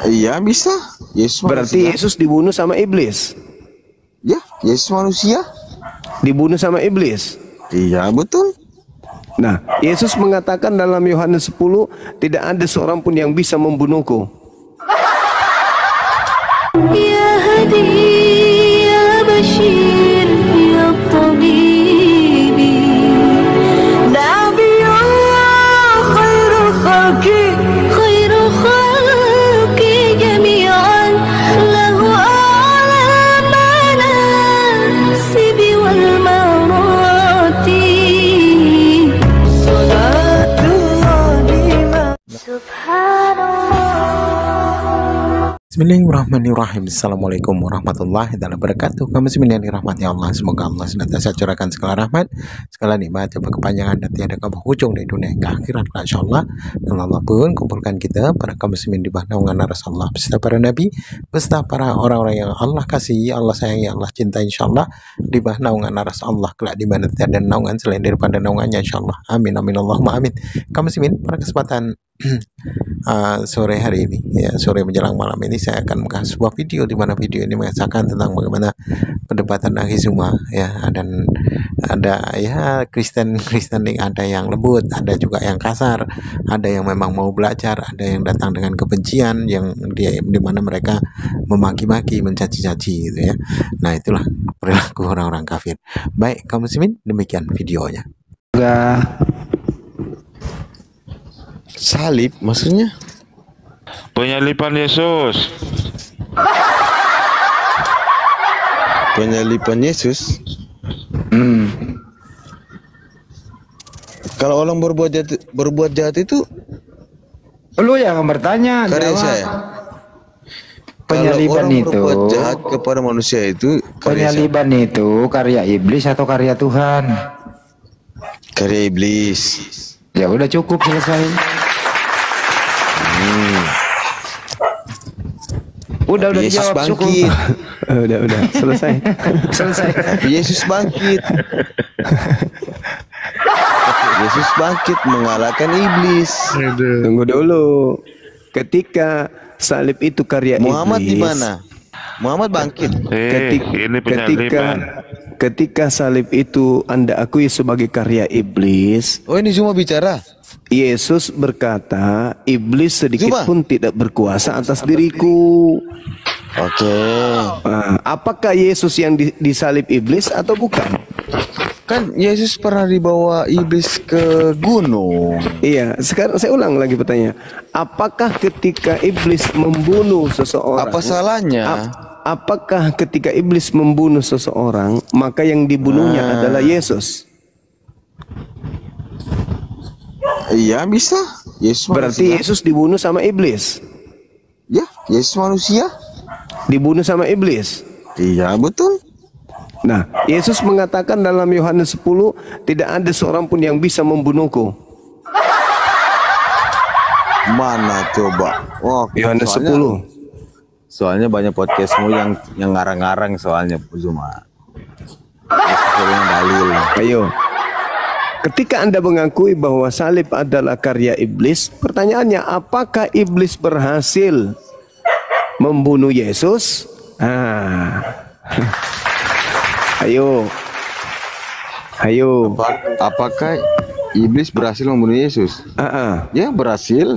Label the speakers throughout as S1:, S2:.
S1: Iya bisa. Yesus
S2: Berarti
S1: manusia.
S2: Yesus dibunuh sama iblis.
S1: Ya, Yesus manusia.
S2: Dibunuh sama iblis.
S1: Iya betul.
S2: Nah, Yesus mengatakan dalam Yohanes 10, tidak ada seorang pun yang bisa membunuhku.
S3: Ya Hadi, ya Bashir, ya Tabibi, Nabi Allah, khairu khalqi jami'an, lahu a'la manasibi wal marati, salatullah subhanallah.
S4: Bismillahirrahmanirrahim. Assalamualaikum warahmatullahi wabarakatuh. Kami muslimin yang dirahmati Allah, semoga Allah senantiasa curahkan segala rahmat, segala nikmat, tanpa kepanjangan dan tiada keberujung dari dunia hingga akhirat, insyaallah. Dan Allah pun kumpulkan kita para kaum muslimin di bawah naungan Rasulullah beserta para nabi, beserta para orang-orang yang Allah kasihi, Allah sayangi, Allah cinta, insyaallah, di bawah naungan Rasulullah kelak di mana tiada naungan selain daripada naungannya, insyaallah. Amin amin Allahumma amin. Kaum muslimin, pada kesempatan sore hari ini, ya, sore menjelang malam ini, saya akan mengasih sebuah video di mana video ini mengisahkan tentang bagaimana perdebatan akhizuma, ya, dan ada ya Kristen yang ada yang lembut, ada juga yang kasar, ada yang memang mau belajar, ada yang datang dengan kebencian yang di mana mereka memaki-maki, mencaci-caci gitu ya. Nah, itulah perilaku orang-orang kafir. Baik, kaum muslimin, demikian videonya.
S1: Salib maksudnya?
S5: Penyaliban Yesus.
S1: Penyaliban Yesus. Kalau orang berbuat jahat itu
S6: Lu yang bertanya,
S1: karya
S6: jawab.
S1: saya.
S6: Penyaliban
S1: Kalau orang
S6: itu,
S1: berbuat jahat kepada manusia itu karya saya.
S6: penyaliban itu karya iblis atau karya Tuhan?
S1: Karya iblis.
S6: Ya udah cukup, selesai. Udah
S1: Yesus
S6: dijawab,
S1: bangkit.
S6: cukup.
S2: Udah, selesai.
S6: Selesai.
S1: Yesus bangkit. Yesus bangkit mengalahkan iblis.
S2: Tunggu dulu. Ketika salib itu karya
S1: Muhammad
S2: iblis,
S1: di mana? Muhammad bangkit.
S5: Ini penyaliban.
S2: Ketika salib itu Anda akui sebagai karya iblis,
S1: Oh, ini cuma bicara.
S2: Yesus berkata, iblis sedikit
S1: Cuma.
S2: pun tidak berkuasa atas diriku.
S1: Oke.
S2: Apakah Yesus yang disalib iblis atau bukan?
S1: Kan Yesus pernah dibawa iblis ke gunung.
S2: Iya, sekarang saya ulang lagi pertanyaan. Apakah ketika iblis membunuh seseorang,
S1: Apa salahnya?
S2: apakah ketika iblis membunuh seseorang, maka yang dibunuhnya adalah Yesus?
S1: Iya bisa. Yesus
S2: Berarti
S1: manusia.
S2: Yesus dibunuh sama iblis.
S1: Ya, Yesus manusia.
S2: Dibunuh sama iblis.
S1: Iya betul.
S2: Nah, Yesus mengatakan dalam Yohanes 10, tidak ada seorang pun yang bisa membunuhku.
S1: Mana coba? Oh,
S2: Yohanes 10.
S1: Soalnya banyak podcastmu yang ngarang-ngarang soalnya cuma. Yesus dalil.
S2: Ayo. Ketika Anda mengakui bahwa salib adalah karya iblis, pertanyaannya, apakah iblis berhasil membunuh Yesus? Ayo.
S1: Apakah iblis berhasil membunuh Yesus? Ya, berhasil.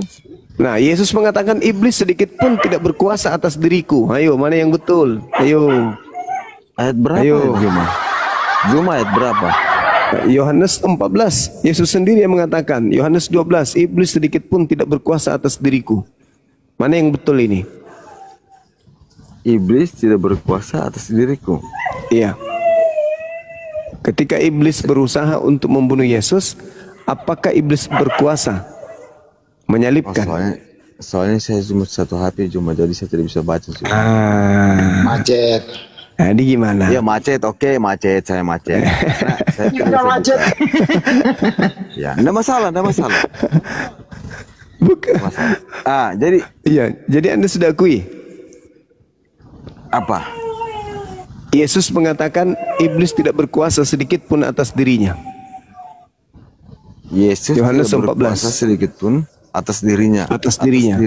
S2: Nah, Yesus mengatakan iblis sedikit pun tidak berkuasa atas diriku. Ayo, mana yang betul? Ayo.
S1: Ayat berapa?
S2: Ayo.
S1: Juma ayat berapa?
S2: Yohanes 14. Yesus sendiri yang mengatakan. Yohanes 12. Iblis sedikit pun tidak berkuasa atas diriku. Mana yang betul ini?
S1: Iblis tidak berkuasa atas diriku.
S2: Iya. Ketika iblis berusaha untuk membunuh Yesus, apakah iblis berkuasa menyalibkan?
S1: Soalnya saya cuma satu HP jadi saya tidak bisa baca.
S6: Macet.
S2: Jadi gimana?
S1: Ya macet, oke macet, saya macet. Nah, saya tidak bisa
S6: macet.
S1: buka. Ya, enggak masalah.
S2: Bukan.
S1: Jadi
S2: Iya, jadi Anda sudah akui.
S1: apa?
S2: Yesus mengatakan iblis tidak berkuasa sedikit pun atas dirinya.
S1: Yesus
S2: Yohanes
S1: tidak
S2: 14.
S1: berkuasa sedikit pun atas dirinya.
S2: Atas dirinya.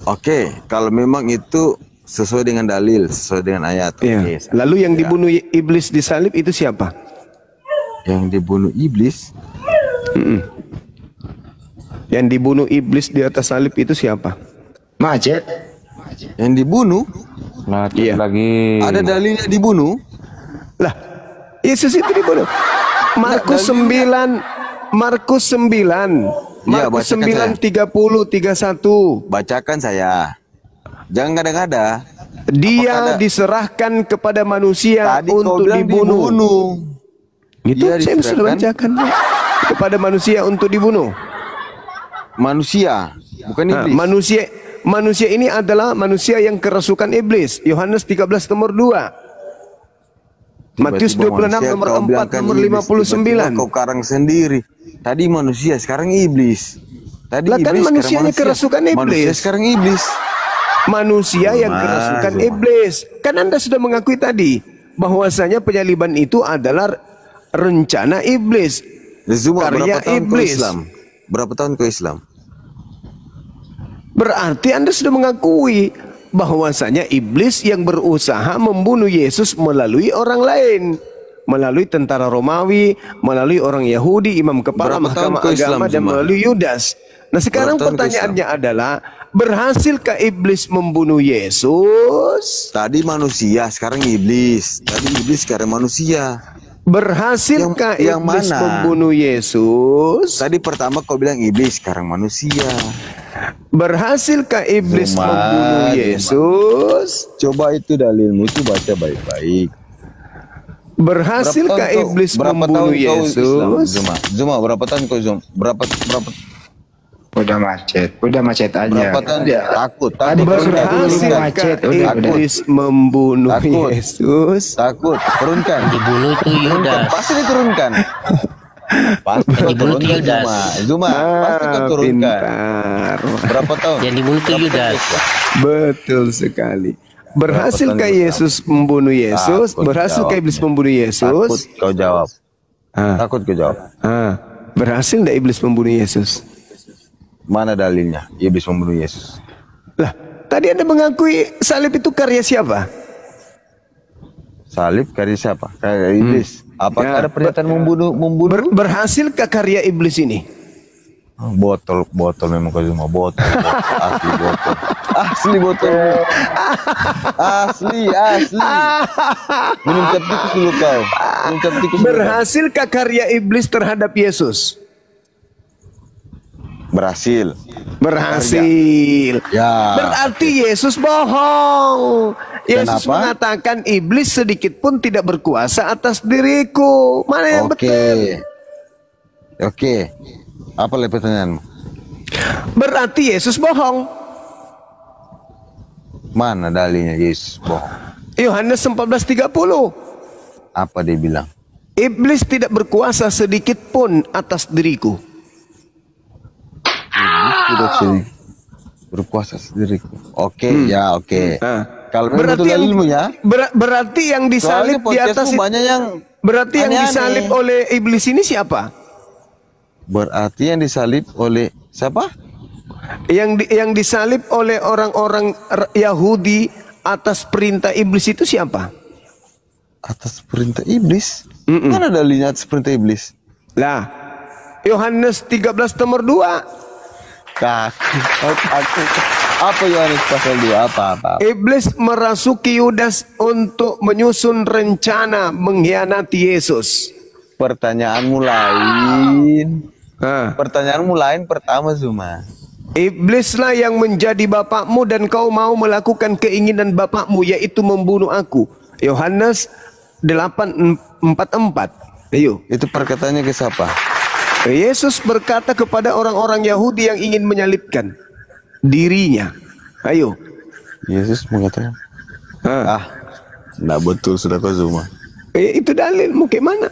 S1: Oke, kalau memang itu sesuai dengan dalil, sesuai dengan ayat.
S2: Ya.
S1: Oke,
S2: Lalu yang dibunuh iblis di salib itu siapa?
S1: yang dibunuh iblis,
S2: Yang dibunuh iblis di atas salib itu siapa?
S6: Macet.
S1: yang dibunuh,
S5: Macet
S2: Iya.
S5: lagi.
S1: ada dalilnya dibunuh.
S2: Lah, Yesus itu dibunuh. Markus 9, Markus 9,
S1: Iya,
S2: Markus
S1: bacakan
S2: 9 30 31.
S1: Bacakan saya. Jangan ada-ada.
S2: Dia
S1: Apakah
S2: diserahkan kepada manusia
S1: Tadi kau
S2: untuk
S1: bilang
S2: dibunuh. Gitu,
S1: Dia
S2: saya sudah
S1: diserahkan
S2: bacakan kepada manusia untuk dibunuh.
S1: manusia, bukan
S2: Nah,
S1: iblis.
S2: manusia ini adalah manusia yang kerasukan iblis. Yohanes 13 nomor 2. Matius
S1: Tiba-tiba
S2: 26
S1: manusia,
S2: nomor
S1: kau
S2: 4
S1: bilangkan
S2: nomor
S1: iblis,
S2: 59.
S1: tiba-tiba kau karang sendiri. Tadi manusia, sekarang iblis. Tadi
S2: Lah, kan
S1: iblis, sekarang
S2: manusianya
S1: manusia.
S2: kerasukan iblis.
S1: Manusia sekarang iblis.
S2: Manusia yang
S1: Zuma,
S2: kerasukan
S1: Zuma.
S2: iblis. Kan Anda sudah mengakui tadi bahwasanya penyaliban itu adalah rencana iblis.
S1: Zuma,
S2: Karya
S1: berapa tahun kau
S2: iblis.
S1: Islam? Berapa tahun kau Islam?
S2: Berarti Anda sudah mengakui bahwasanya iblis yang berusaha membunuh Yesus melalui orang lain, melalui tentara Romawi, melalui orang Yahudi, imam kepala
S1: Berapa tahun
S2: mahkamah
S1: kau Islam,
S2: agama, dan
S1: Zuma?
S2: melalui Yudas. Nah, sekarang
S1: Berapa tahun kau
S2: pertanyaannya adalah, berhasilkah iblis membunuh Yesus?
S1: Tadi manusia, sekarang iblis. Tadi iblis, sekarang manusia.
S2: Berhasilkah
S1: Yang
S2: iblis
S1: mana?
S2: membunuh Yesus?
S1: Tadi pertama kau bilang iblis, sekarang manusia.
S2: Berhasilkah iblis
S1: Zuma,
S2: membunuh
S1: Zuma.
S2: Yesus?
S1: Coba itu dalilmu itu baca baik-baik.
S2: Berhasilkah iblis membunuh Yesus?
S1: Zuma, berapa tahun kau Zuma? Berapa
S6: Udah macet aja.
S1: berapa tahun? Takut,
S6: Tadi
S1: takut,
S6: kau sudah
S1: turunkan.
S6: bilang
S2: Berhasilkah
S6: macet, udah.
S2: iblis membunuh
S1: Takut.
S2: Yesus?
S1: Takut, turunkan.
S7: Dibunuh itu Yudas.
S1: Pasti diturunkan. Pasti kau
S7: Dibunuh
S1: turunkan,
S7: Yudas.
S1: Zuma, pasti kau turunkan.
S2: Pintar.
S1: Berapa tahun?
S7: Yang dibunuh itu Yudas.
S2: Betul sekali. Berhasilkah
S1: Berapa tahun
S2: Yesus membunuh Yesus?
S1: Takut
S2: Berhasilkah
S1: jawabnya.
S2: iblis membunuh
S1: Takut
S2: Yesus?
S1: kau jawab.
S2: Ah,
S1: Takut kau jawab.
S2: berhasil tidak iblis membunuh Yesus?
S1: Mana dalilnya? Iblis membunuh Yesus.
S2: Lah, tadi Anda mengakui salib itu karya siapa?
S1: Salib karya siapa? Karya iblis. Apakah
S2: Ya,
S1: ada pernyataan membunuh?
S2: Berhasilkah karya iblis ini?
S1: Botol memang kau Zuma, botol. Asli botol. Asli botol. Asli. Minum cap tikus dulu kau. Minum cap tikus dulu kau.
S2: Berhasilkah karya iblis terhadap Yesus?
S1: Berhasil.
S2: Berhasil.
S1: Ya.
S2: Berarti Yesus bohong. Yesus
S1: Kenapa?
S2: mengatakan iblis sedikit pun tidak berkuasa atas diriku. Mana yang betul?
S1: Oke. Apa lagi pertanyaanmu?
S2: Berarti Yesus bohong.
S1: Mana dalilnya Yesus bohong?
S2: Yohanes 14:30.
S1: Apa dia bilang?
S2: Iblis tidak berkuasa sedikit pun atas diriku.
S1: Tidak sih berkuasa sendiri. Oke, ya oke. Kalau memang betul dalilmu ya.
S2: Berarti yang disalib di atas
S1: banyak yang
S2: berarti yang
S1: aneh-aneh.
S2: disalib oleh iblis ini siapa?
S1: Berarti yang disalib oleh siapa?
S2: Yang disalib oleh orang-orang Yahudi atas perintah iblis itu siapa?
S1: Atas perintah iblis. Mana dalilnya atas perintah iblis?
S2: Lah, Yohanes 13 nomor 2.
S1: Apa Yohanes pasal 2? Apa?
S2: Iblis merasuki Yudas untuk menyusun rencana mengkhianati Yesus.
S1: Pertanyaanmu lain.
S2: Ah.
S1: Pertanyaanmu lain pertama Zuma.
S2: Iblislah yang menjadi bapakmu dan kau mau melakukan keinginan bapakmu, yaitu membunuh aku. Yohanes 8:44. Ayo.
S1: Itu perkataannya ke siapa?
S2: Yesus berkata kepada orang-orang Yahudi yang ingin menyalibkan dirinya. Ayo.
S1: Yesus mengatakan, enggak betul sudah kau Zuma.
S2: Itu dalil, mau ke mana?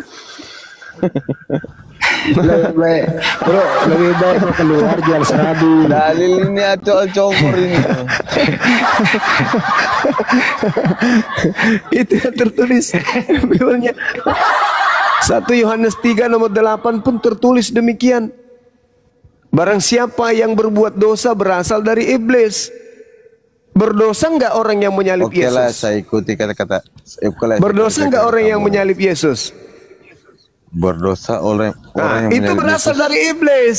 S6: Lebih baik kau keluar jual serabi.
S1: Dalil ini acol-comor ini.
S2: Itu yang tertulis Bibelnya. 1 Yohanes 3 nomor 8 pun tertulis demikian. Barang siapa yang berbuat dosa berasal dari iblis. Berdosa nggak orang yang menyalip
S1: Oke lah,
S2: Yesus?
S1: saya ikuti kata-kata.
S2: Berdosa nggak orang yang menyalip Yesus?
S1: Berdosa orang
S2: Nah,
S1: yang
S2: itu
S1: menyalip
S2: berasal
S1: Yesus.
S2: dari iblis.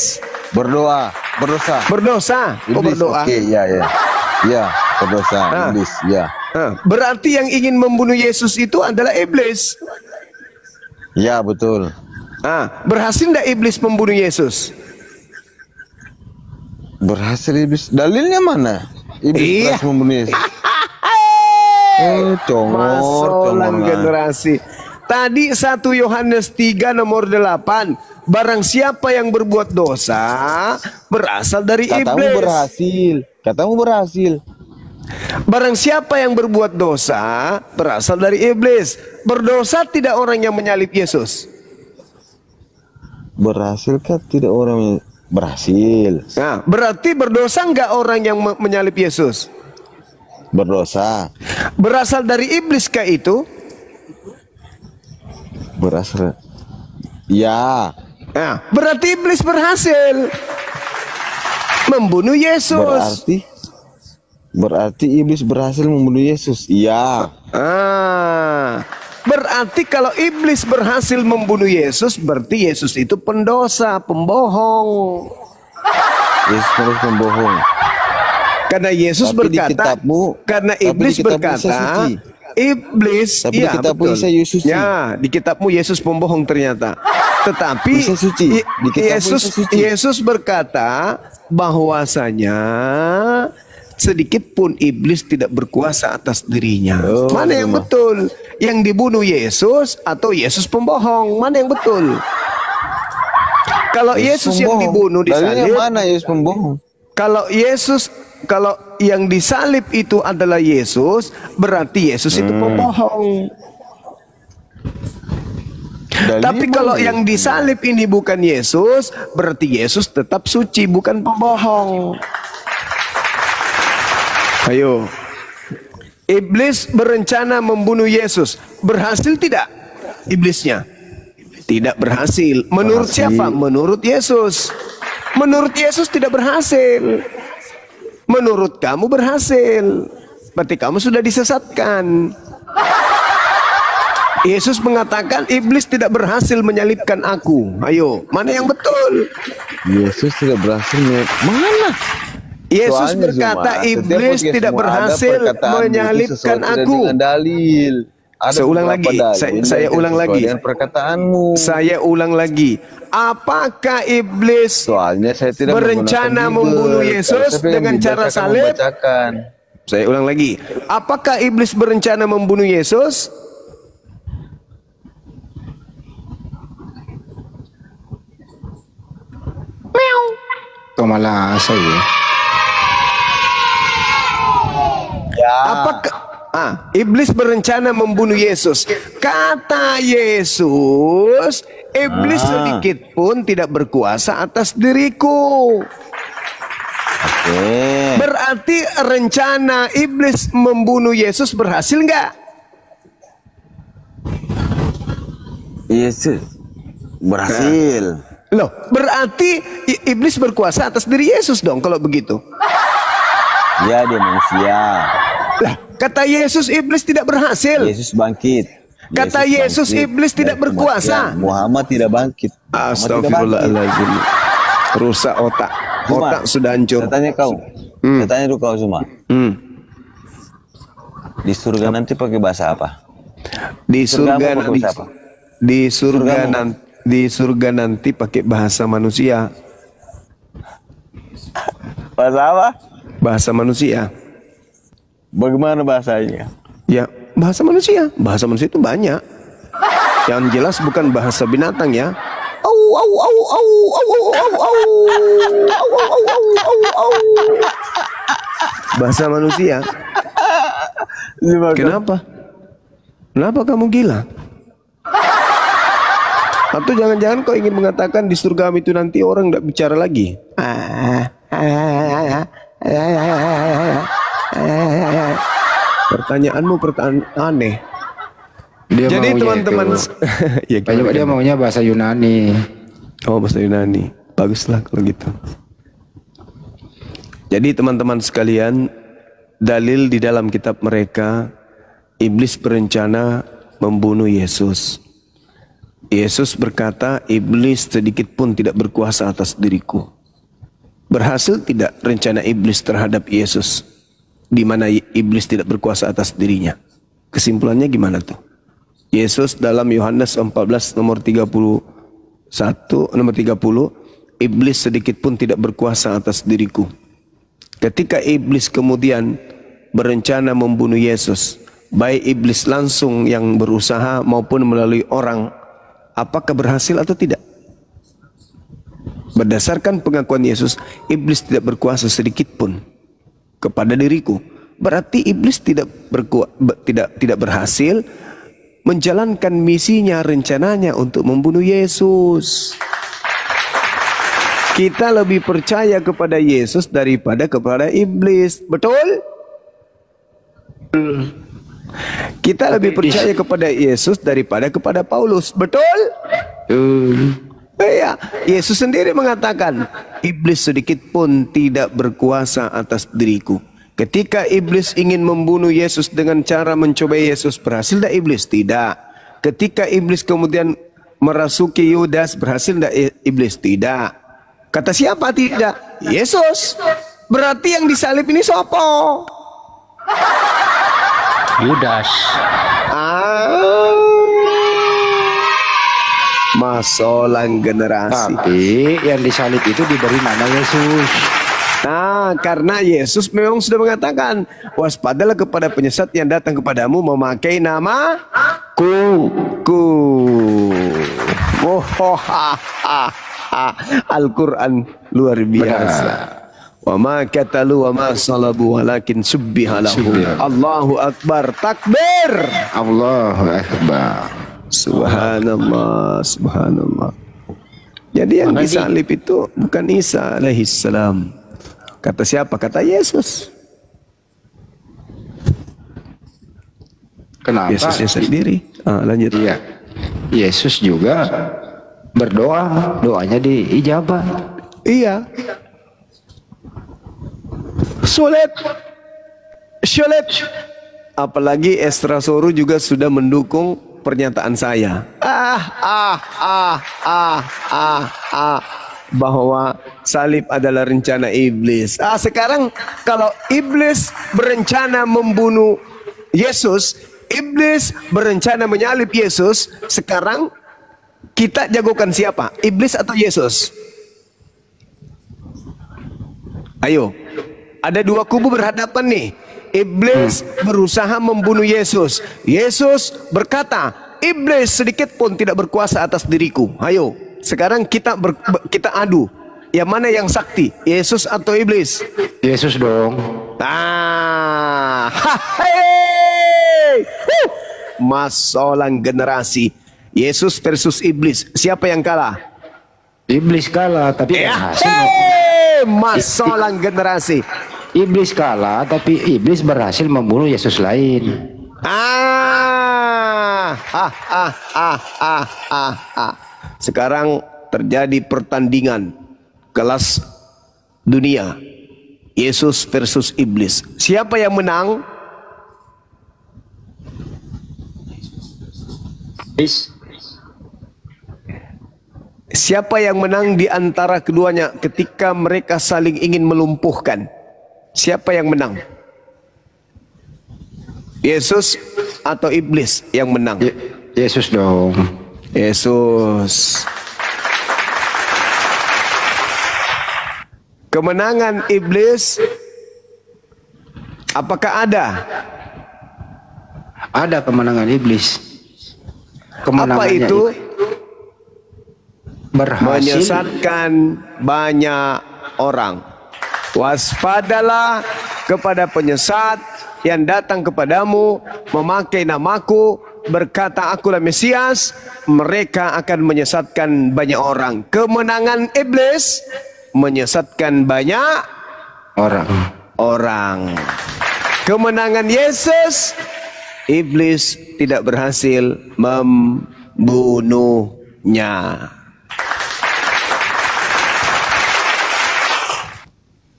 S1: Berdosa.
S2: Berdosa. Oh,
S1: Iblis,
S2: berdoa.
S1: Oke, ya, berdosa,
S2: Ah.
S1: iblis, ya.
S2: Berarti yang ingin membunuh Yesus itu adalah iblis.
S1: Ya, betul.
S2: Berhasil nggak iblis membunuh Yesus?
S1: Berhasil iblis. Dalilnya mana? Iblis
S2: Iya.
S1: berhasil membunuh Yesus. Congor
S2: Masolan
S1: lah.
S2: generasi. Tadi 1 Yohanes 3 nomor 8. Barang siapa yang berbuat dosa berasal dari iblis.
S1: Katamu berhasil.
S2: Barang siapa yang berbuat dosa berasal dari iblis. Berdosa tidak orang yang menyalip Yesus?
S1: Berhasil kah tidak orang berhasil?
S2: Nah, berarti berdosa nggak orang yang menyalip Yesus?
S1: Berdosa.
S2: Berasal dari iblis kah itu?
S1: Berasal. Ya.
S2: Nah, berarti iblis berhasil membunuh Yesus.
S1: Berarti iblis berhasil membunuh Yesus. Iya.
S2: Berarti kalau iblis berhasil membunuh Yesus, berarti Yesus itu pendosa, pembohong.
S1: Yesus harus membohong.
S2: Karena Yesus
S1: Tapi di
S2: berkata,
S1: kitabmu-
S2: karena
S1: tapi di
S2: iblis
S1: kitabmu
S2: berkata,
S1: Isa suci.
S2: iblis,
S1: Tapi di
S2: iya
S1: kitabmu
S2: betul.
S1: Isa Yesus suci.
S2: Ya, di kitabmu Yesus pembohong ternyata. Tetapi
S1: Isa suci. Di kitabmu Isa suci.
S2: Yesus berkata bahwasanya sedikit pun iblis tidak berkuasa atas dirinya.
S1: Oh,
S2: Mana yang
S1: memang.
S2: betul? Yang dibunuh Yesus atau Yesus pembohong? Mana yang betul? Kalau Yesus yang dibunuh
S1: Dalilnya
S2: disalib,
S1: mana Yesus pembohong?
S2: kalau yang disalib itu adalah Yesus, berarti Yesus itu pembohong.
S1: Dalilnya
S2: Tapi kalau
S1: mana
S2: yang
S1: Yesus
S2: disalib ini bukan Yesus, berarti Yesus tetap suci, bukan pembohong. Ayo. Iblis berencana membunuh Yesus. Berhasil tidak iblisnya? Tidak berhasil. Menurut siapa? Menurut Yesus. Menurut Yesus tidak berhasil. Menurut kamu berhasil. Berarti kamu sudah disesatkan. Yesus mengatakan iblis tidak berhasil menyalibkan aku. Ayo, mana yang betul?
S1: Yesus tidak berhasil. Mana?
S2: Yesus
S1: Soalnya,
S2: berkata
S1: Zuma,
S2: iblis
S1: setiap
S2: tidak
S1: podcast
S2: berhasil
S1: semua ada perkataan itu
S2: menyalibkan
S1: sesuai tidak
S2: aku.
S1: dengan dalil. Ada
S2: Saya ulang
S1: beberapa
S2: lagi.
S1: dalil
S2: Saya
S1: yang
S2: ulang
S1: sesuai
S2: lagi.
S1: dengan perkataanmu.
S2: Saya ulang lagi. Apakah iblis
S1: Soalnya saya tidak
S2: berencana
S1: menggunakan
S2: membunuh
S1: Bible.
S2: Yesus
S1: Kalau saya
S2: dengan
S1: Bible
S2: cara
S1: akan
S2: salib?
S1: membacakan.
S2: Saya ulang lagi. Apakah iblis berencana membunuh Yesus?
S6: Kau malah saya.
S2: Apakah iblis berencana membunuh Yesus? Kata Yesus, iblis sedikit pun tidak berkuasa atas diriku. Berarti rencana iblis membunuh Yesus berhasil nggak?
S1: Yesus berhasil.
S2: Loh, berarti iblis berkuasa atas diri Yesus dong kalau begitu.
S1: Ya, dia manusia.
S2: Lah, kata Yesus iblis tidak berhasil.
S1: Yesus bangkit.
S2: Kata Yesus
S1: bangkit
S2: iblis tidak
S1: dari
S2: berkuasa.
S1: kematian. Muhammad tidak bangkit.
S2: Astagfirullahaladzim. Rusak otak.
S1: Zuma,
S2: Otak sudah hancur.
S1: Saya tanya kau. Saya tanya dulu kau Zuma. Di surga nanti pakai bahasa apa?
S2: Di surga
S1: Surgamu pakai
S2: nanti.
S1: bahasa apa?
S2: Di surga nanti pakai bahasa manusia.
S1: Bahasa apa?
S2: Bahasa manusia.
S1: Bagaimana bahasanya?
S2: Ya, bahasa manusia. Bahasa manusia itu banyak. Yang jelas bukan bahasa binatang ya. Au au au au au au au au. Au au au au au au. Bahasa manusia. Kenapa? Kenapa kamu gila? Atau jangan-jangan kau ingin mengatakan di surga itu nanti orang tidak bicara lagi? Pertanyaanmu pertanyaan aneh.
S6: Dia
S2: Jadi
S6: maunya
S2: teman-teman,
S6: itu.
S2: ya
S6: Banyak dia maunya bahasa Yunani.
S2: oh bahasa Yunani, baguslah kalau gitu. Jadi teman-teman sekalian, dalil di dalam kitab mereka, iblis berencana membunuh Yesus. Yesus berkata, iblis sedikit pun tidak berkuasa atas diriku. Berhasil tidak rencana iblis terhadap Yesus, di mana iblis tidak berkuasa atas dirinya? Kesimpulannya gimana tuh? Yesus dalam Yohanes 14 nomor 30, iblis sedikit pun tidak berkuasa atas diriku. Ketika iblis kemudian berencana membunuh Yesus, baik iblis langsung yang berusaha maupun melalui orang, apakah berhasil atau tidak? Berdasarkan pengakuan Yesus, iblis tidak berkuasa sedikit pun kepada diriku. Berarti iblis tidak berhasil menjalankan misinya, rencananya untuk membunuh Yesus. Kita lebih percaya kepada Yesus daripada kepada iblis. Betul? Kita lebih percaya kepada Yesus daripada kepada Paulus. Betul? Iya, Yesus sendiri mengatakan, iblis sedikit pun tidak berkuasa atas diriku. Ketika iblis ingin membunuh Yesus dengan cara mencobai Yesus, berhasil tidak iblis? Tidak. Ketika iblis kemudian merasuki Yudas, berhasil tidak iblis? Tidak. Kata siapa tidak? Yesus. Berarti yang disalib ini siapa?
S7: Yudas.
S2: Masolang generasi.
S6: Tapi yang disalib itu diberi nama Yesus.
S2: Nah, karena Yesus memang sudah mengatakan, waspadalah kepada penyesat yang datang kepadamu memakai namaku. Al-Quran luar biasa. Wa ma katalu wa ma salabu walakin subbiha lahu. Allahu Akbar, takbir.
S6: Allahu Akbar.
S2: Subhanallah, subhanallah. Jadi yang disalib itu bukan Isa alaihissalam. Kata siapa? Kata Yesus.
S6: Kenapa?
S2: Yesusnya sendiri. Lanjut.
S6: Iya. Yesus juga berdoa, doanya diijabah.
S2: Iya. Sulit. Apalagi Esra Soru juga sudah mendukung pernyataan saya. Bahwa salib adalah rencana iblis. Sekarang kalau iblis berencana membunuh Yesus, iblis berencana menyalib Yesus, sekarang kita jagokan siapa? Iblis atau Yesus? Ayo. Ada dua kubu berhadapan nih. Iblis berusaha membunuh Yesus. Yesus berkata, iblis sedikit pun tidak berkuasa atas diriku. Ayo, sekarang kita adu. Yang mana yang sakti? Yesus atau iblis?
S6: Yesus dong.
S2: Masolang generasi. Yesus versus iblis. Siapa yang kalah?
S6: Iblis kalah, tapi
S2: masolang generasi.
S6: Iblis kalah, tapi iblis berhasil membunuh Yesus lain.
S2: Sekarang terjadi pertandingan kelas dunia. Yesus versus iblis. Siapa yang menang? Siapa yang menang di antara keduanya ketika mereka saling ingin melumpuhkan? Siapa yang menang? Yesus atau iblis yang menang?
S6: Yesus dong.
S2: Yesus. Kemenangan iblis apakah ada?
S6: Ada kemenangan iblis.
S2: Apa itu?
S6: Berhasil
S2: menyesatkan banyak orang. Waspadalah kepada penyesat yang datang kepadamu memakai namaku, berkata akulah Mesias, mereka akan menyesatkan banyak orang. Kemenangan iblis menyesatkan banyak orang. Kemenangan Yesus, iblis tidak berhasil membunuhnya.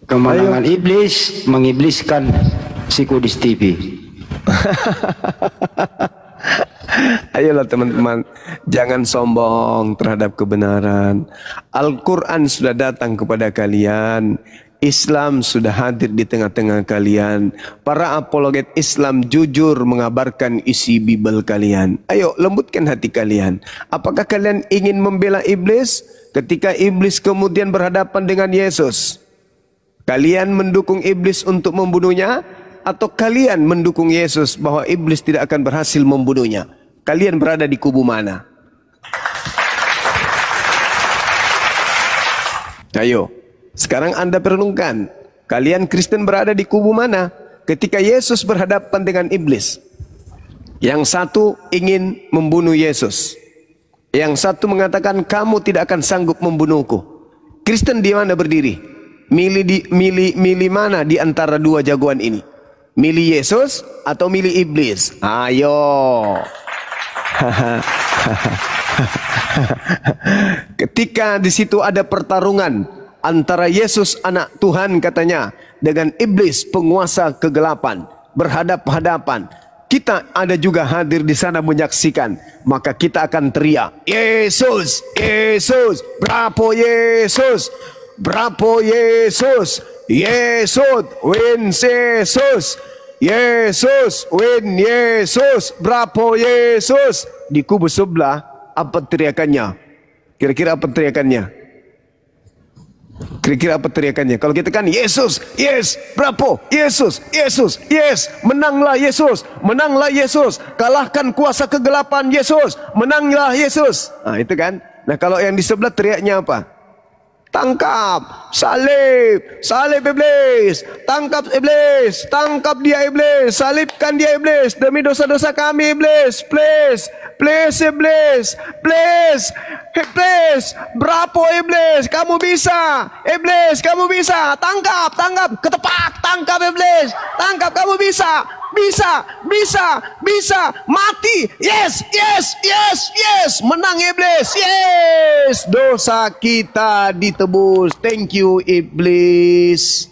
S6: Kemenangan iblis mengibliskan Psikodis TV.
S2: Ayolah teman-teman, jangan sombong terhadap kebenaran. Al-Quran sudah datang kepada kalian. Islam sudah hadir di tengah-tengah kalian. Para apologet Islam jujur mengabarkan isi Bible kalian. Ayo lembutkan hati kalian. Apakah kalian ingin membela iblis ketika iblis kemudian berhadapan dengan Yesus? Kalian mendukung iblis untuk membunuhnya, atau kalian mendukung Yesus bahwa iblis tidak akan berhasil membunuhnya? Kalian berada di kubu mana? Ayo, sekarang Anda perenungkan. Kalian Kristen berada di kubu mana ketika Yesus berhadapan dengan iblis? Yang satu ingin membunuh Yesus. Yang satu mengatakan kamu tidak akan sanggup membunuhku. Kristen di mana berdiri? Milih mana di antara dua jagoan ini? Milih Yesus atau milih iblis? Ayo. Ketika di situ ada pertarungan antara Yesus anak Tuhan katanya dengan iblis penguasa kegelapan berhadap-hadapan, kita ada juga hadir di sana menyaksikan, maka kita akan teriak, Yesus, Yesus, bravo Yesus, bravo Yesus, Yesus, win Yesus, Yesus, win Yesus, bravo Yesus. Di kubu sebelah apa teriakannya? Kira-kira apa teriakannya? Kira-kira apa teriakannya? Kalau kita kan Yesus, yes, bravo, Yesus, Yesus, yes, menanglah Yesus, menanglah Yesus, kalahkan kuasa kegelapan Yesus, menanglah Yesus. Nah itu kan. Nah kalau yang di sebelah teriaknya apa? Tangkap, salib, salib iblis, tangkap iblis, tangkap dia iblis, salibkan dia iblis, demi dosa-dosa kami iblis, please, please iblis, please, iblis, bravo iblis, kamu bisa, iblis, kamu bisa, tangkap, tangkap, ketepak, tangkap iblis, tangkap, kamu bisa, bisa, bisa, bisa, mati, yes, yes, yes, yes, menang iblis, yes, dosa kita ditebus, thank you iblis,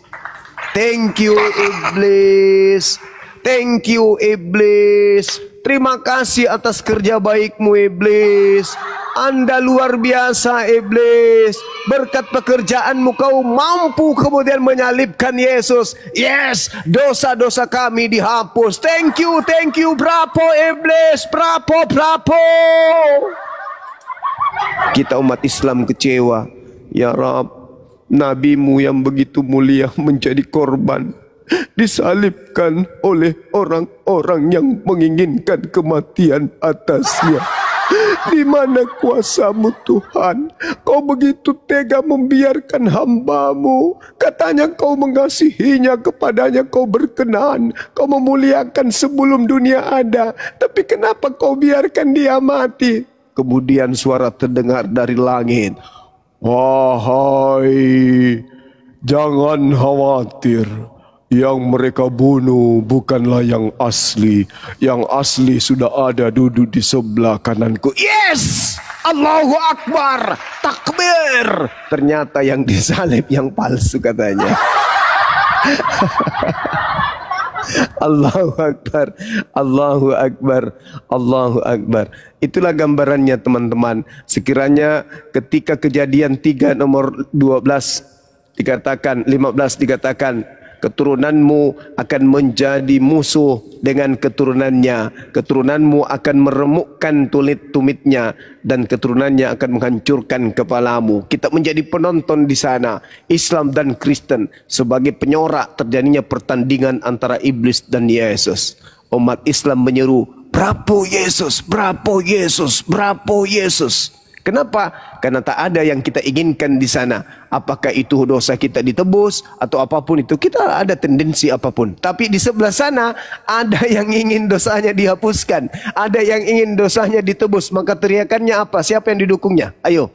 S2: thank you iblis, thank you iblis, terima kasih atas kerja baikmu iblis, Anda luar biasa iblis, berkat pekerjaanmu kau mampu kemudian menyalibkan Yesus, yes, dosa-dosa kami dihapus, thank you, bravo iblis, bravo, bravo. Kita umat Islam kecewa, ya Rab, nabimu yang begitu mulia menjadi korban, disalibkan oleh orang-orang yang menginginkan kematian atasnya. Di mana kuasamu Tuhan? Kau begitu tega membiarkan hambamu. Katanya kau mengasihinya, kepadanya kau berkenan, kau memuliakan sebelum dunia ada. Tapi kenapa kau biarkan dia mati? Kemudian suara terdengar dari langit, wahai, jangan khawatir, yang mereka bunuh bukanlah yang asli. Yang asli sudah ada duduk di sebelah kananku. Yes! Allahu Akbar! Takbir! Ternyata yang disalib yang palsu katanya. Allahu Akbar, Allahu Akbar, Allahu Akbar. Itulah gambarannya teman-teman. Sekiranya ketika Kejadian 3 nomor 12 dikatakan, 15 dikatakan, keturunanmu akan menjadi musuh dengan keturunannya, keturunanmu akan meremukkan tumitnya, dan keturunannya akan menghancurkan kepalamu. Kita menjadi penonton di sana, Islam dan Kristen, sebagai penyorak terjadinya pertandingan antara iblis dan Yesus. Umat Islam menyeru, bravo Yesus, bravo Yesus, bravo Yesus. Kenapa? Karena tak ada yang kita inginkan di sana. Apakah itu dosa kita ditebus atau apapun itu, kita ada tendensi apapun. Tapi di sebelah sana ada yang ingin dosanya dihapuskan, ada yang ingin dosanya ditebus. Maka teriakannya apa? Siapa yang didukungnya? Ayo,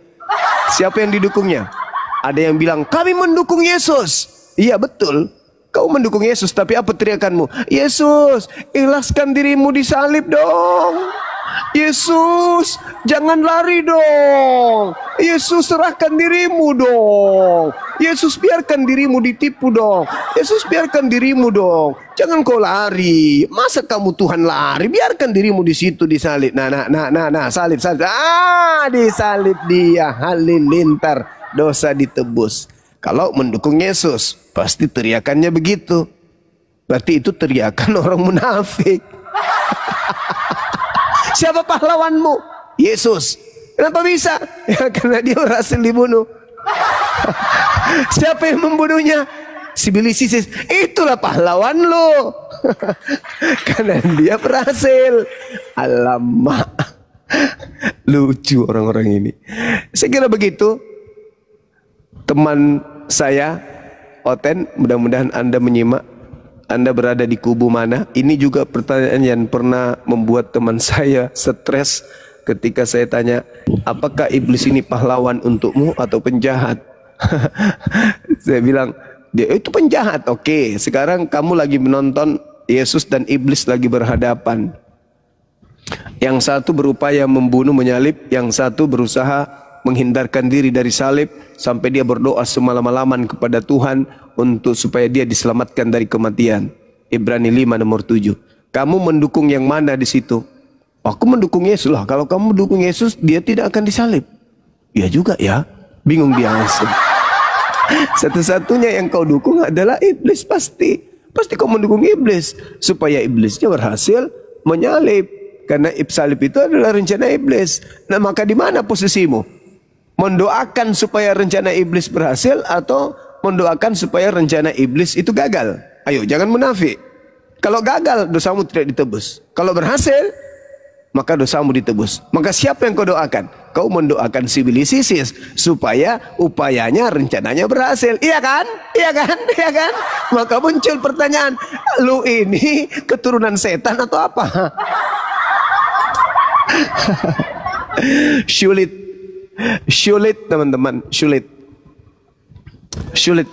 S2: siapa yang didukungnya? Ada yang bilang kami mendukung Yesus. Iya betul, kau mendukung Yesus. Tapi apa teriakanmu? Yesus, ikhlaskan dirimu disalib dong. Yesus, jangan lari dong. Yesus, serahkan dirimu dong. Yesus, biarkan dirimu ditipu dong. Yesus, biarkan dirimu dong. Jangan kau lari. Masa kamu Tuhan lari? Biarkan dirimu di situ disalib. Nah, salib. Disalib dia. Halilintar, dosa ditebus. Kalau mendukung Yesus, pasti teriakannya begitu. Berarti itu teriakan orang munafik. Siapa pahlawanmu? Yesus. Kenapa bisa? Ya, karena dia berhasil dibunuh. Siapa yang membunuhnya? Si Bilisisis. Itulah pahlawan lo. Karena dia berhasil. Alamak. Lucu orang-orang ini. Saya kira begitu. Teman saya, Oten, mudah-mudahan Anda menyimak. Anda berada di kubu mana? Ini juga pertanyaan yang pernah membuat teman saya stres ketika saya tanya, apakah iblis ini pahlawan untukmu atau penjahat? Saya bilang, dia itu penjahat. Oke, sekarang kamu lagi menonton Yesus dan iblis lagi berhadapan. Yang satu berupaya membunuh, menyalib, yang satu berusaha menghindarkan diri dari salib sampai dia berdoa semalam-malaman kepada Tuhan untuk supaya dia diselamatkan dari kematian. Ibrani 5 nomor 7. Kamu mendukung yang mana di situ? Aku mendukung Yesus lah. Kalau kamu mendukung Yesus, dia tidak akan disalib. Ya juga ya. Bingung dia langsung. Satu-satunya yang kau dukung adalah iblis pasti. Pasti kau mendukung iblis supaya iblisnya berhasil menyalib. Karena salib itu adalah rencana iblis. Nah, maka di mana posisimu? Mendoakan supaya rencana iblis berhasil atau mendoakan supaya rencana iblis itu gagal? Ayo, jangan munafik. Kalau gagal, dosamu tidak ditebus. Kalau berhasil, maka dosamu ditebus. Maka siapa yang kau doakan? Kau mendoakan si Bilisisis supaya upayanya, rencananya berhasil. Iya kan? Iya kan? Iya kan? Maka muncul pertanyaan, lu ini keturunan setan atau apa? Sulit teman-teman, sulit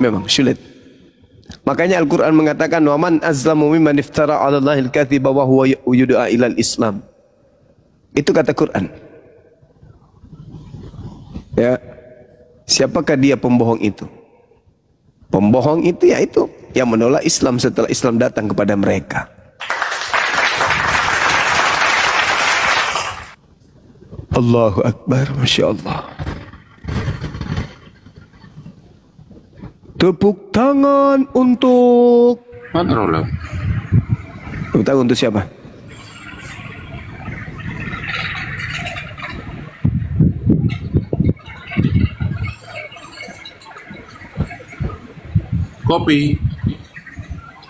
S2: memang, sulit. Makanya Al-Quran mengatakan, waman azlamu mimman iftara 'ala Allahil kadziba wa huwa yud'a ilal Islam. Itu kata Quran. Ya, siapakah dia pembohong itu? Pembohong itu yaitu yang menolak Islam setelah Islam datang kepada mereka. Allahu Akbar, Masya Allah. Tepuk tangan untuk... Tepuk tangan untuk siapa?
S8: Kopi.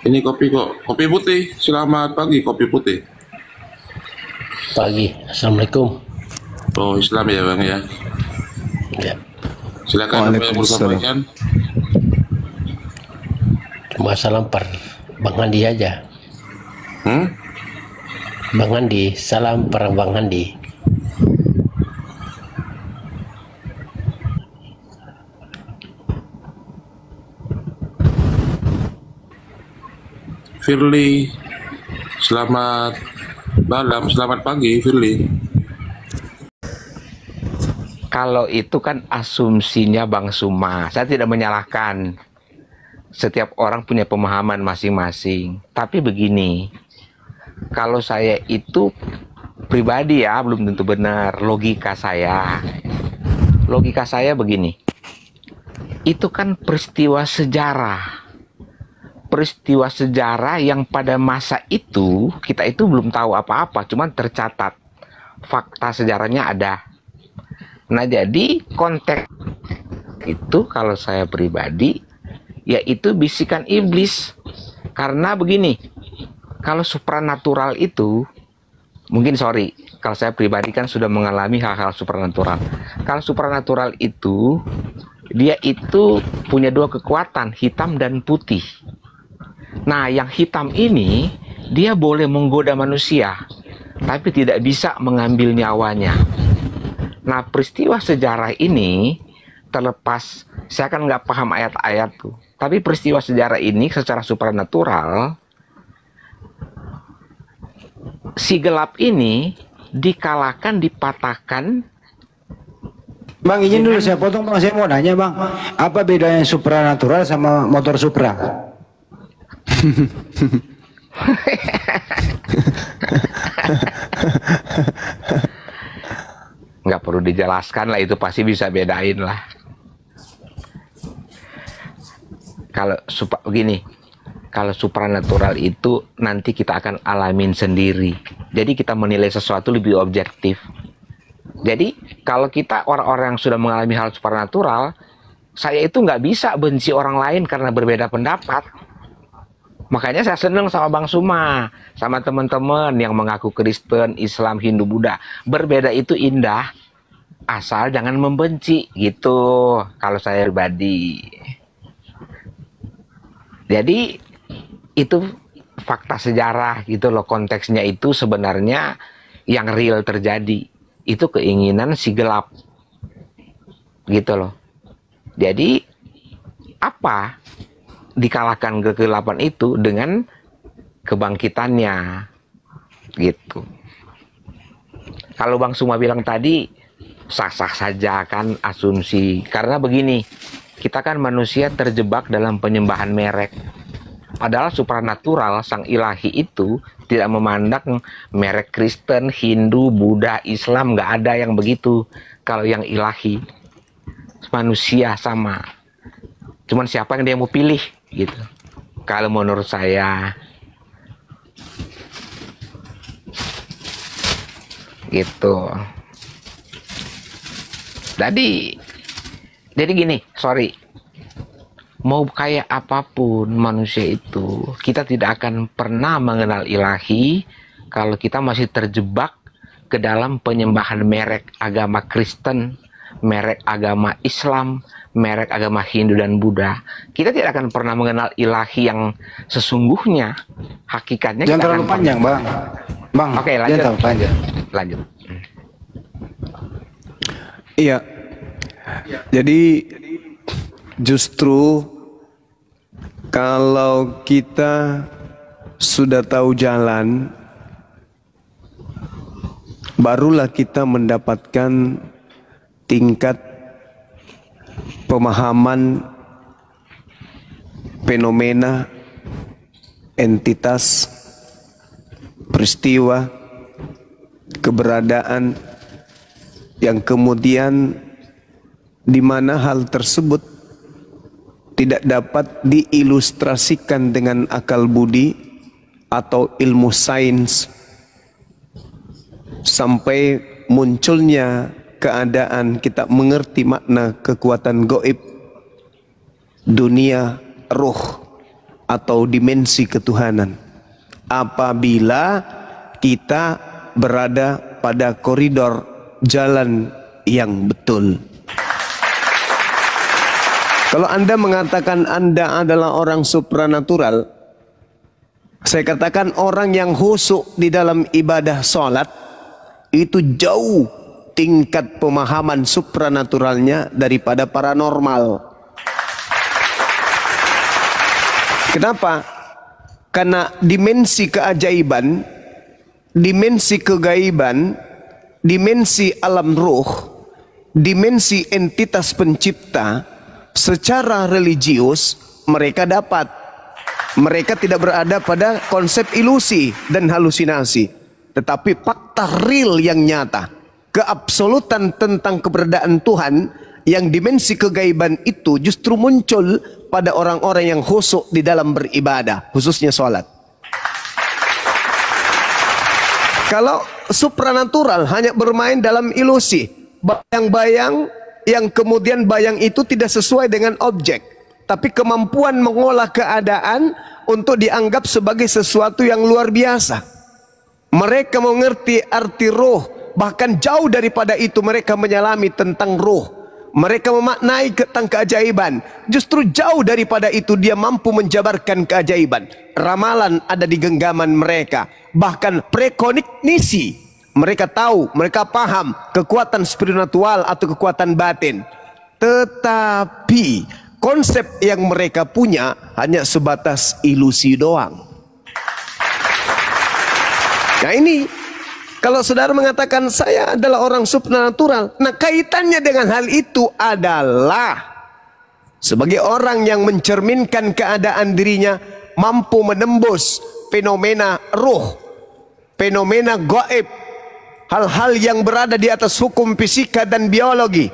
S8: Ini kopi kok. Kopi putih. Selamat pagi, kopi putih.
S7: Pagi. Assalamualaikum.
S8: Oh, Islam ya Bang ya.
S7: Ya.
S8: Silakan apa yang mau disampaikan.
S7: Cuma salam per Bang Handi aja. Bang Handi, salam per Bang Handi.
S8: Firly, selamat malam, selamat pagi Firly.
S9: Kalau itu kan asumsinya Bang Suma. Saya tidak menyalahkan. Setiap orang punya pemahaman masing-masing. Tapi begini, kalau saya itu pribadi ya, belum tentu benar. Logika saya begini. Itu kan peristiwa sejarah. Peristiwa sejarah yang pada masa itu, kita itu belum tahu apa-apa, cuman tercatat. Fakta sejarahnya ada. Nah, jadi konteks itu kalau saya pribadi, yaitu bisikan iblis. Karena begini, kalau supranatural itu, mungkin kalau saya pribadi kan sudah mengalami hal-hal supranatural. Kalau supranatural itu, dia itu punya dua kekuatan, hitam dan putih. Nah, yang hitam ini, dia boleh menggoda manusia, tapi tidak bisa mengambil nyawanya. Nah, peristiwa sejarah ini, terlepas, saya kan nggak paham ayat-ayat tuh, tapi peristiwa sejarah ini secara supranatural, si gelap ini dikalahkan, dipatahkan.
S6: Bang, izin dulu saya potong bang, saya mau nanya bang, apa bedanya supranatural sama motor Supra?
S9: Nggak perlu dijelaskan lah, itu pasti bisa bedain lah. Kalau supranatural itu nanti kita akan alamin sendiri. Jadi kita menilai sesuatu lebih objektif. Jadi kalau kita orang-orang yang sudah mengalami hal supranatural, saya itu nggak bisa benci orang lain karena berbeda pendapat. Makanya saya senang sama Bang Suma, sama teman-teman yang mengaku Kristen, Islam, Hindu, Buddha. Berbeda itu indah, asal jangan membenci gitu. Kalau saya pribadi. Jadi itu fakta sejarah gitu loh, konteksnya itu sebenarnya yang real terjadi. Itu keinginan si gelap gitu loh. Jadi apa dikalahkan kegelapan itu dengan kebangkitannya gitu. Kalau Bang Suma bilang tadi sah-sah saja kan asumsi, karena begini, kita kan manusia terjebak dalam penyembahan merek. Padahal supranatural, sang ilahi itu tidak memandang merek Kristen, Hindu, Buddha, Islam, nggak ada yang begitu. Kalau yang ilahi, manusia sama. Cuman siapa yang dia mau pilih gitu. Kalau menurut saya gitu. Jadi gini, sorry. Mau kayak apapun manusia itu, kita tidak akan pernah mengenal ilahi kalau kita masih terjebak ke dalam penyembahan merek agama Kristen, merek agama Islam, merek agama Hindu dan Buddha. Kita tidak akan pernah mengenal ilahi yang sesungguhnya, hakikatnya.
S6: Jangan terlalu panjang, Bang. Bang,
S9: oke, lanjut. Lanjut.
S2: Iya. Jadi justru kalau kita sudah tahu jalan, barulah kita mendapatkan tingkat pemahaman fenomena, entitas, peristiwa, keberadaan yang kemudian di mana hal tersebut tidak dapat diilustrasikan dengan akal budi atau ilmu sains, sampai munculnya keadaan kita mengerti makna kekuatan gaib, dunia ruh atau dimensi ketuhanan, apabila kita berada pada koridor jalan yang betul. Kalau Anda mengatakan Anda adalah orang supranatural, saya katakan orang yang khusyuk di dalam ibadah sholat itu jauh tingkat pemahaman supranaturalnya daripada paranormal. Kenapa? Karena dimensi keajaiban, dimensi kegaiban, dimensi alam ruh, dimensi entitas pencipta, secara religius mereka dapat. Mereka tidak berada pada konsep ilusi dan halusinasi, tetapi fakta real yang nyata, keabsolutan tentang keberadaan Tuhan, yang dimensi kegaiban itu justru muncul pada orang-orang yang khusyuk di dalam beribadah, khususnya sholat. Kalau supranatural hanya bermain dalam ilusi, bayang-bayang, yang kemudian bayang itu tidak sesuai dengan objek, tapi kemampuan mengolah keadaan untuk dianggap sebagai sesuatu yang luar biasa. Mereka mengerti arti roh, bahkan jauh daripada itu mereka menyelami tentang roh. Mereka memaknai tentang keajaiban. Justru jauh daripada itu dia mampu menjabarkan keajaiban. Ramalan ada di genggaman mereka. Bahkan prekognisi. Mereka tahu, mereka paham kekuatan spiritual atau kekuatan batin. Tetapi konsep yang mereka punya hanya sebatas ilusi doang. Nah ini Kalau saudara mengatakan saya adalah orang supranatural, nah kaitannya dengan hal itu adalah sebagai orang yang mencerminkan keadaan dirinya mampu menembus fenomena ruh, fenomena gaib, hal-hal yang berada di atas hukum fisika dan biologi,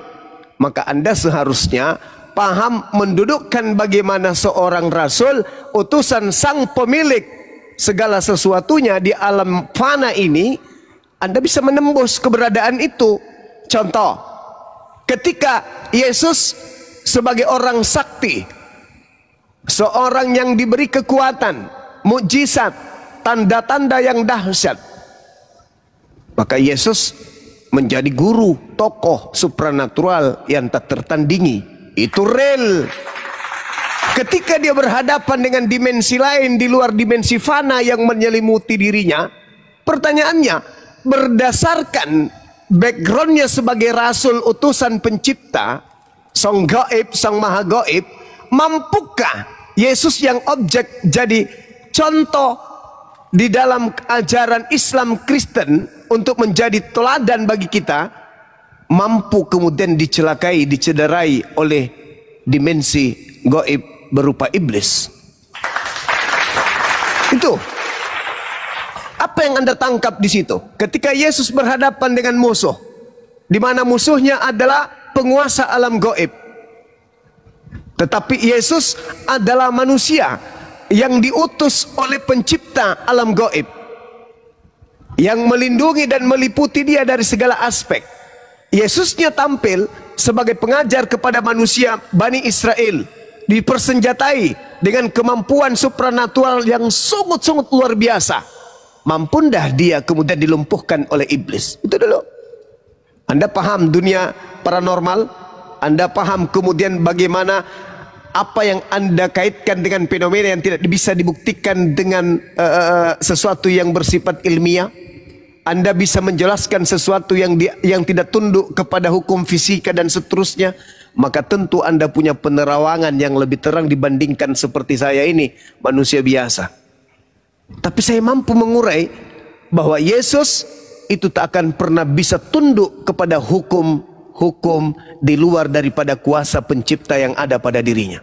S2: maka Anda seharusnya paham mendudukkan bagaimana seorang rasul, utusan sang pemilik segala sesuatunya di alam fana ini, Anda bisa menembus keberadaan itu. Contoh, ketika Yesus sebagai orang sakti, seorang yang diberi kekuatan, mukjizat, tanda-tanda yang dahsyat, maka Yesus menjadi guru, tokoh supranatural yang tak tertandingi. Itu real. Ketika dia berhadapan dengan dimensi lain di luar dimensi fana yang menyelimuti dirinya, pertanyaannya, berdasarkan backgroundnya sebagai rasul utusan pencipta, sang gaib, sang maha gaib, mampukah Yesus yang objek jadi contoh di dalam ajaran Islam Kristen untuk menjadi teladan bagi kita, mampu kemudian dicelakai, dicederai oleh dimensi gaib berupa iblis? Itu apa yang Anda tangkap di situ? Ketika Yesus berhadapan dengan musuh, di mana musuhnya adalah penguasa alam gaib, tetapi Yesus adalah manusia yang diutus oleh pencipta alam gaib, yang melindungi dan meliputi dia dari segala aspek. Yesusnya tampil sebagai pengajar kepada manusia Bani Israel, dipersenjatai dengan kemampuan supranatural yang sungguh-sungguh luar biasa. Mampu dah dia kemudian dilumpuhkan oleh iblis? Itu dulu. Anda paham dunia paranormal? Anda paham kemudian bagaimana apa yang Anda kaitkan dengan fenomena yang tidak bisa dibuktikan dengan sesuatu yang bersifat ilmiah? Anda bisa menjelaskan sesuatu yang tidak tunduk kepada hukum fisika dan seterusnya? Maka tentu Anda punya penerawangan yang lebih terang dibandingkan seperti saya ini, manusia biasa. Tapi saya mampu mengurai bahwa Yesus itu tak akan pernah bisa tunduk kepada hukum di luar daripada kuasa pencipta yang ada pada dirinya.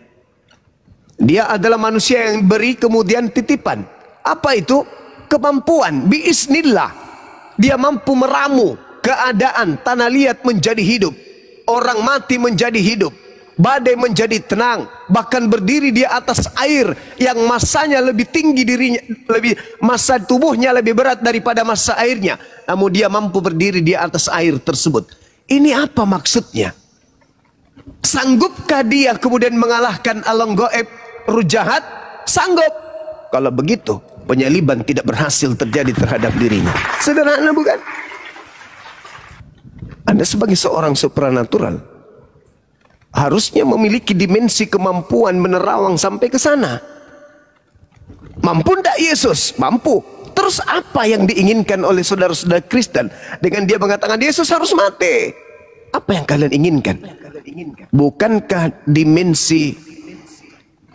S2: Dia adalah manusia yang beri kemudian titipan. Apa itu? Kemampuan, biiznillah. Dia mampu meramu keadaan tanah liat menjadi hidup, orang mati menjadi hidup, badai menjadi tenang, bahkan berdiri di atas air yang masanya lebih tinggi dirinya, massa tubuhnya lebih berat daripada massa airnya, namun dia mampu berdiri di atas air tersebut. Ini apa maksudnya? Sanggupkah dia kemudian mengalahkan alam gaib, ruh jahat? Sanggup. Kalau begitu, penyaliban tidak berhasil terjadi terhadap dirinya. Sederhana bukan? Anda sebagai seorang supranatural harusnya memiliki dimensi kemampuan menerawang sampai ke sana. Mampu tidak Yesus? Mampu. Terus apa yang diinginkan oleh saudara-saudara Kristen dengan dia mengatakan Yesus harus mati? Apa yang kalian inginkan? Bukankah dimensi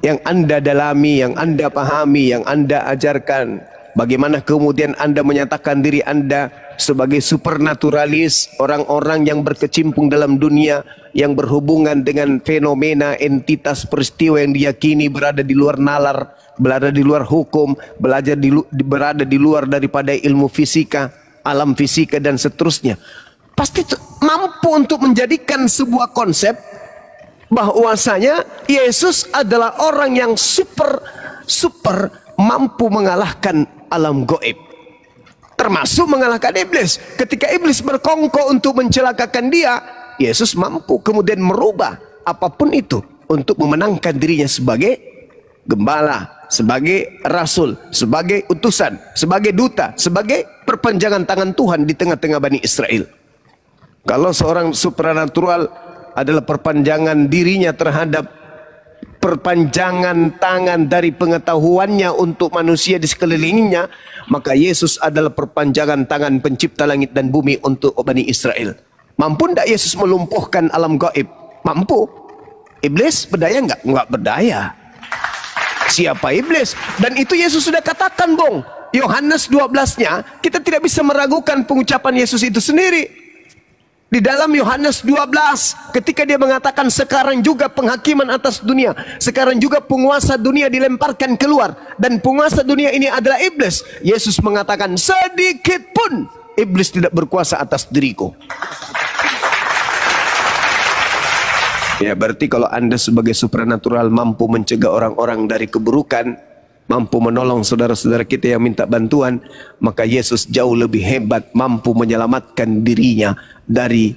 S2: yang Anda dalami, yang Anda pahami, yang Anda ajarkan, bagaimana kemudian Anda menyatakan diri Anda sebagai supernaturalis, orang-orang yang berkecimpung dalam dunia yang berhubungan dengan fenomena entitas peristiwa yang diyakini berada di luar nalar, berada di luar hukum, berada di luar daripada ilmu fisika, alam fisika dan seterusnya. Pasti mampu untuk menjadikan sebuah konsep bahwasanya Yesus adalah orang yang super mampu mengalahkan alam gaib, termasuk mengalahkan iblis. Ketika iblis berkongkol untuk mencelakakan dia, Yesus mampu kemudian merubah apapun itu untuk memenangkan dirinya sebagai gembala, sebagai rasul, sebagai utusan, sebagai duta, sebagai perpanjangan tangan Tuhan di tengah-tengah Bani Israel. Kalau seorang supranatural adalah perpanjangan dirinya terhadap perpanjangan tangan dari pengetahuannya untuk manusia di sekelilingnya, maka Yesus adalah perpanjangan tangan pencipta langit dan bumi untuk Bani Israel. Mampu tidak Yesus melumpuhkan alam gaib? Mampu. Iblis berdaya enggak? Enggak berdaya. Siapa iblis? Dan itu Yesus sudah katakan, Bung. Yohanes 12-nya, kita tidak bisa meragukan pengucapan Yesus itu sendiri. Di dalam Yohanes 12, ketika dia mengatakan sekarang juga penghakiman atas dunia, sekarang juga penguasa dunia dilemparkan keluar, dan penguasa dunia ini adalah iblis. Yesus mengatakan sedikit pun iblis tidak berkuasa atas diriku. Ya, berarti kalau Anda sebagai supranatural mampu mencegah orang-orang dari keburukan, mampu menolong saudara-saudara kita yang minta bantuan, maka Yesus jauh lebih hebat, mampu menyelamatkan dirinya dari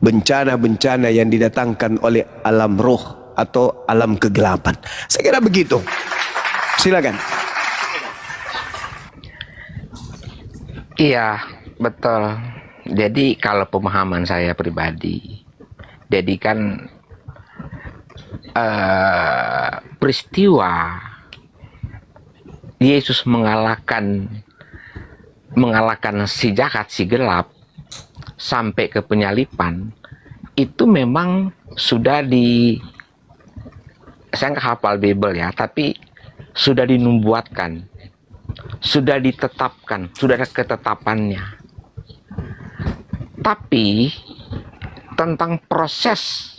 S2: bencana-bencana yang didatangkan oleh alam roh atau alam kegelapan. Saya kira begitu. Silakan.
S9: Iya, betul. Jadi kalau pemahaman saya pribadi, jadi kan peristiwa Yesus mengalahkan si jahat, si gelap, sampai ke penyalipan, itu memang sudah saya nggak hafal Bible ya, tapi sudah dinubuatkan, sudah ditetapkan, sudah ada ketetapannya. Tapi tentang proses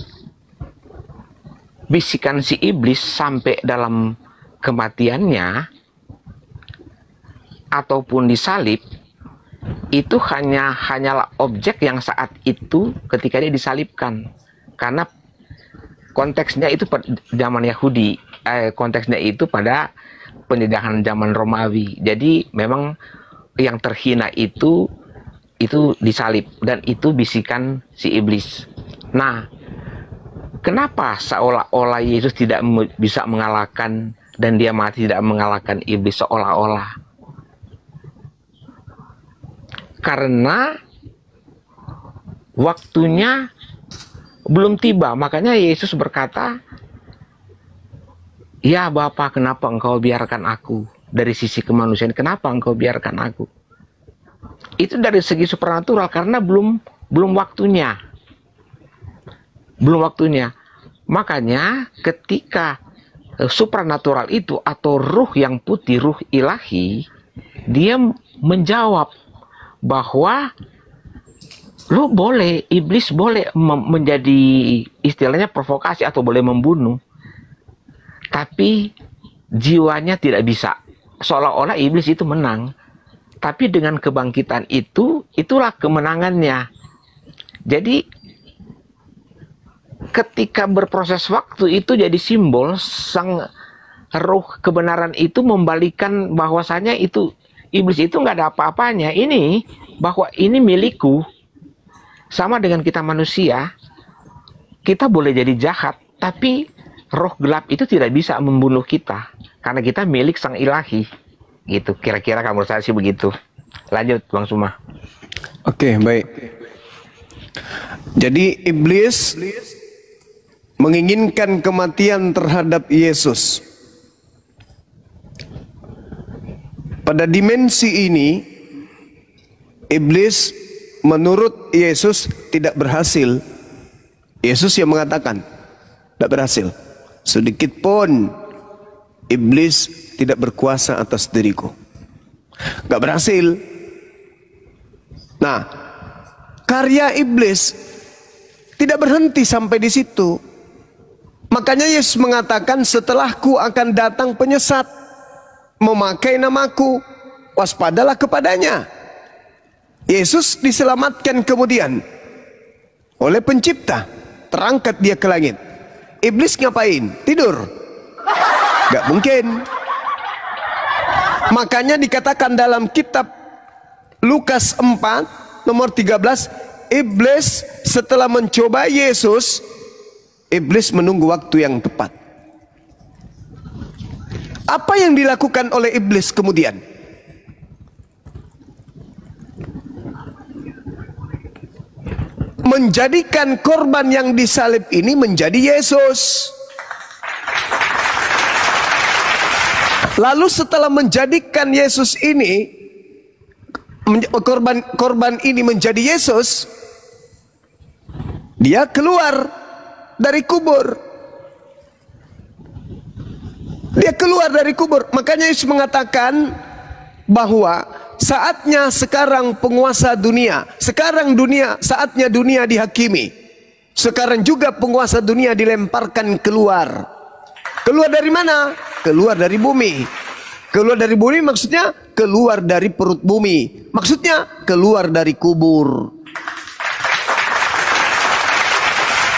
S9: bisikan si iblis sampai dalam kematiannya ataupun disalib, itu hanyalah objek yang saat itu ketika dia disalibkan, karena konteksnya itu zaman Yahudi, konteksnya itu pada penjajahan zaman Romawi. Jadi memang yang terhina itu disalib, dan itu bisikan si iblis. Nah, kenapa seolah-olah Yesus tidak bisa mengalahkan dan dia mati tidak mengalahkan iblis seolah-olah? Karena waktunya belum tiba. Makanya Yesus berkata, "Ya Bapa, kenapa engkau biarkan aku?" Dari sisi kemanusiaan, kenapa engkau biarkan aku? Itu dari segi supernatural, karena belum waktunya. Belum waktunya. Makanya ketika supernatural itu atau ruh yang putih, ruh ilahi, dia menjawab bahwa lu boleh, iblis boleh menjadi istilahnya provokasi atau boleh membunuh, tapi jiwanya tidak bisa. Seolah-olah iblis itu menang, tapi dengan kebangkitan itulah kemenangannya. Jadi ketika berproses waktu itu jadi simbol, sang ruh kebenaran itu membalikan bahwasanya itu iblis itu nggak ada apa-apanya. Ini bahwa ini milikku. Sama dengan kita manusia, kita boleh jadi jahat, tapi roh gelap itu tidak bisa membunuh kita, karena kita milik sang ilahi. Gitu, kira-kira kamu saya sih begitu. Lanjut, Bang Suma.
S2: Oke, baik. Jadi iblis menginginkan kematian terhadap Yesus. Pada dimensi ini, iblis menurut Yesus tidak berhasil. Yesus yang mengatakan tidak berhasil. Sedikit pun iblis tidak berkuasa atas diriku. Gak berhasil. Nah, karya iblis tidak berhenti sampai di situ. Makanya Yesus mengatakan, setelahku akan datang penyesat, memakai namaku, waspadalah kepadanya. Yesus diselamatkan kemudian oleh pencipta, terangkat dia ke langit. Iblis ngapain? Tidur? Gak mungkin. Makanya dikatakan dalam kitab Lukas 4 nomor 13, iblis setelah mencoba Yesus, iblis menunggu waktu yang tepat. Apa yang dilakukan oleh iblis kemudian? Menjadikan korban yang disalib ini menjadi Yesus. Lalu setelah menjadikan Yesus ini, korban ini menjadi Yesus, dia keluar dari kubur. Dia keluar dari kubur. Makanya Yesus mengatakan, bahwa saatnya sekarang penguasa dunia, saatnya dunia dihakimi. Sekarang juga penguasa dunia dilemparkan keluar. Keluar dari mana? Keluar dari bumi. Keluar dari bumi maksudnya keluar dari perut bumi. Maksudnya keluar dari kubur.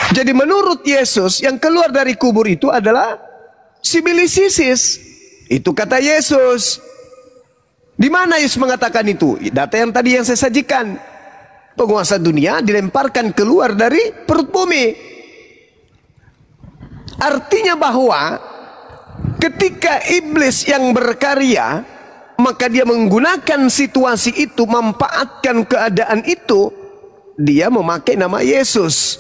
S2: Jadi menurut Yesus yang keluar dari kubur itu adalah Sibilis Isis. Itu kata Yesus. Di mana Yesus mengatakan itu? Data yang tadi yang saya sajikan. Penguasa dunia dilemparkan keluar dari perut bumi. Artinya bahwa ketika iblis yang berkarya, maka dia menggunakan situasi itu, memanfaatkan keadaan itu, dia memakai nama Yesus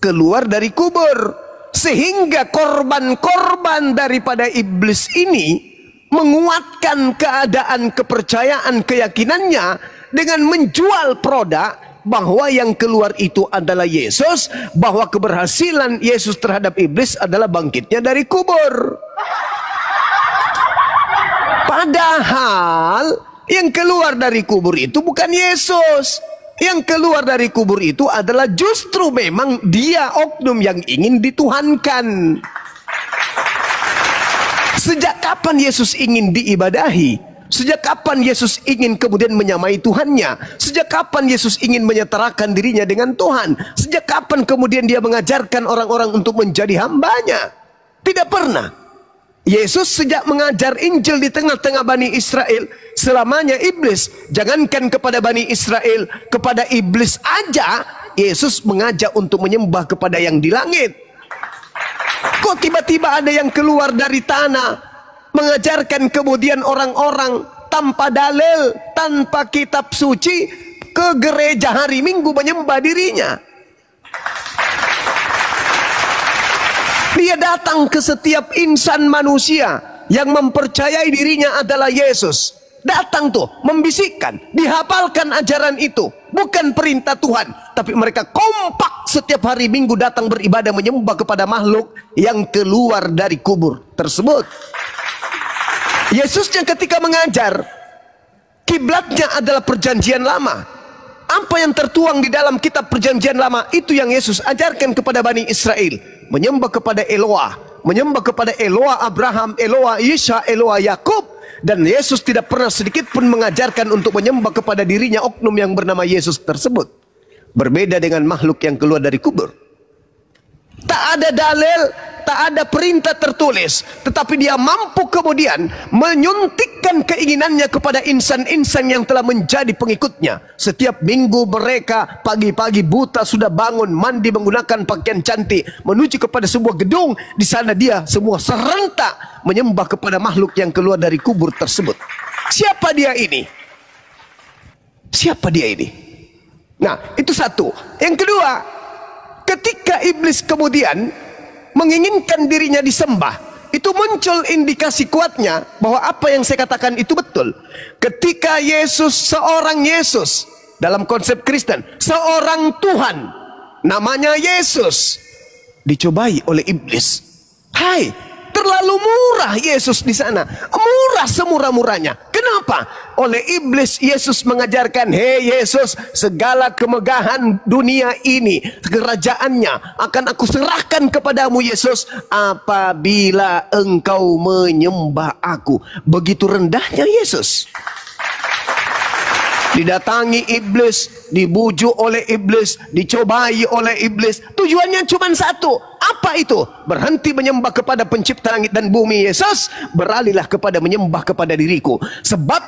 S2: keluar dari kubur, sehingga korban-korban daripada iblis ini menguatkan keadaan kepercayaan keyakinannya dengan menjual produk bahwa yang keluar itu adalah Yesus, bahwa keberhasilan Yesus terhadap iblis adalah bangkitnya dari kubur. Padahal yang keluar dari kubur itu bukan Yesus. Yang keluar dari kubur itu adalah justru memang dia oknum yang ingin dituhankan. Sejak kapan Yesus ingin diibadahi? Sejak kapan Yesus ingin kemudian menyamai Tuhannya? Sejak kapan Yesus ingin menyetarakan dirinya dengan Tuhan? Sejak kapan kemudian dia mengajarkan orang-orang untuk menjadi hambanya? Tidak pernah. Yesus sejak mengajar Injil di tengah-tengah Bani Israel, selamanya iblis, jangankan kepada Bani Israel, kepada iblis aja Yesus mengajak untuk menyembah kepada yang di langit. Kok tiba-tiba ada yang keluar dari tanah, mengajarkan kemudian orang-orang tanpa dalil, tanpa kitab suci, ke gereja hari Minggu menyembah dirinya? Dia datang ke setiap insan manusia yang mempercayai dirinya adalah Yesus. Datang tuh, membisikkan, dihafalkan ajaran itu. Bukan perintah Tuhan, tapi mereka kompak setiap hari Minggu datang beribadah menyembah kepada makhluk yang keluar dari kubur tersebut. Yesusnya ketika mengajar, kiblatnya adalah perjanjian lama. Apa yang tertuang di dalam kitab perjanjian lama, itu yang Yesus ajarkan kepada Bani Israel. Menyembah kepada Eloah, menyembah kepada Eloah Abraham, Eloah Ishak, Eloah Yakub. Dan Yesus tidak pernah sedikit pun mengajarkan untuk menyembah kepada dirinya oknum yang bernama Yesus tersebut. Berbeda dengan makhluk yang keluar dari kubur. Tak ada dalil, tak ada perintah tertulis, tetapi dia mampu kemudian menyuntikkan keinginannya kepada insan-insan yang telah menjadi pengikutnya. Setiap minggu mereka pagi-pagi buta sudah bangun, mandi menggunakan pakaian cantik, menuju kepada sebuah gedung. Di sana dia semua serentak menyembah kepada makhluk yang keluar dari kubur tersebut. Siapa dia ini? Siapa dia ini? Nah, itu satu. Yang kedua, ketika iblis kemudian menginginkan dirinya disembah, itu muncul indikasi kuatnya bahwa apa yang saya katakan itu betul. Ketika Yesus, seorang Yesus dalam konsep Kristen, seorang Tuhan namanya Yesus, dicobai oleh iblis. Hai, terlalu murah Yesus di sana, murah semurah-murahnya. Kenapa? Oleh iblis Yesus mengajarkan, hei Yesus, segala kemegahan dunia ini, kerajaannya akan aku serahkan kepadamu Yesus, apabila engkau menyembah aku. Begitu rendahnya Yesus. Didatangi iblis, dibujuk oleh iblis, dicobai oleh iblis. Tujuannya cuma satu. Apa itu? Berhenti menyembah kepada pencipta langit dan bumi Yesus, beralihlah kepada menyembah kepada diriku. Sebab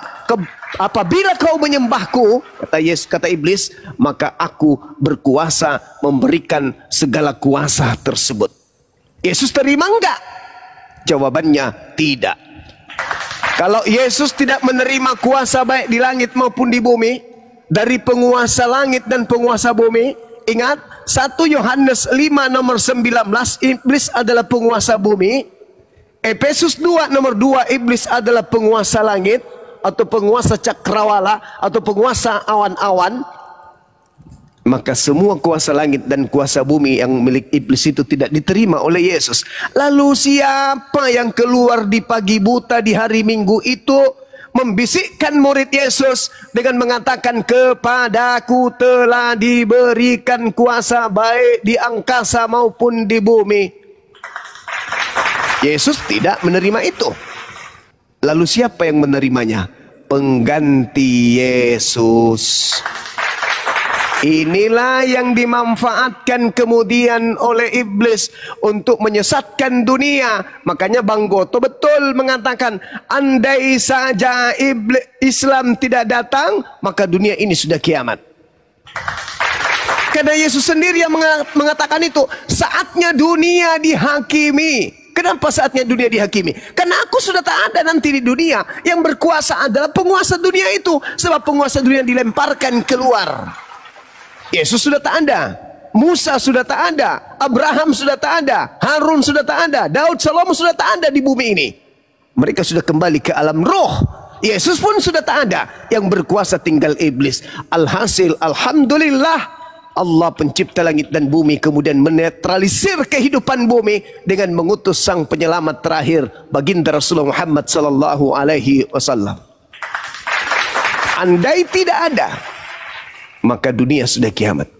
S2: apabila kau menyembahku, kata iblis, maka aku berkuasa memberikan segala kuasa tersebut. Yesus terima enggak? Jawabannya tidak. Kalau Yesus tidak menerima kuasa baik di langit maupun di bumi, dari penguasa langit dan penguasa bumi, ingat 1 Yohanes 5 nomor 19, iblis adalah penguasa bumi. Efesus 2 nomor 2, iblis adalah penguasa langit atau penguasa cakrawala atau penguasa awan-awan. Maka semua kuasa langit dan kuasa bumi yang milik iblis itu tidak diterima oleh Yesus. Lalu siapa yang keluar di pagi buta di hari Minggu itu membisikkan murid Yesus dengan mengatakan, kepadaku telah diberikan kuasa baik di angkasa maupun di bumi. Yesus tidak menerima itu. Lalu siapa yang menerimanya? Pengganti Yesus. Inilah yang dimanfaatkan kemudian oleh iblis untuk menyesatkan dunia. Makanya Bang Goto betul mengatakan, andai saja Islam tidak datang, maka dunia ini sudah kiamat. Karena Yesus sendiri yang mengatakan itu, saatnya dunia dihakimi. Kenapa saatnya dunia dihakimi? Karena aku sudah tak ada nanti di dunia. Yang berkuasa adalah penguasa dunia itu. Sebab penguasa dunia dilemparkan keluar. Yesus sudah tak ada, Musa sudah tak ada, Abraham sudah tak ada, Harun sudah tak ada, Daud Salomo sudah tak ada di bumi ini. Mereka sudah kembali ke alam roh. Yesus pun sudah tak ada. Yang berkuasa tinggal iblis. Alhasil, alhamdulillah, Allah pencipta langit dan bumi kemudian menetralisir kehidupan bumi dengan mengutus sang penyelamat terakhir, baginda Rasulullah Muhammad sallallahu alaihi wasallam. Andai tidak ada, maka dunia sudah kiamat.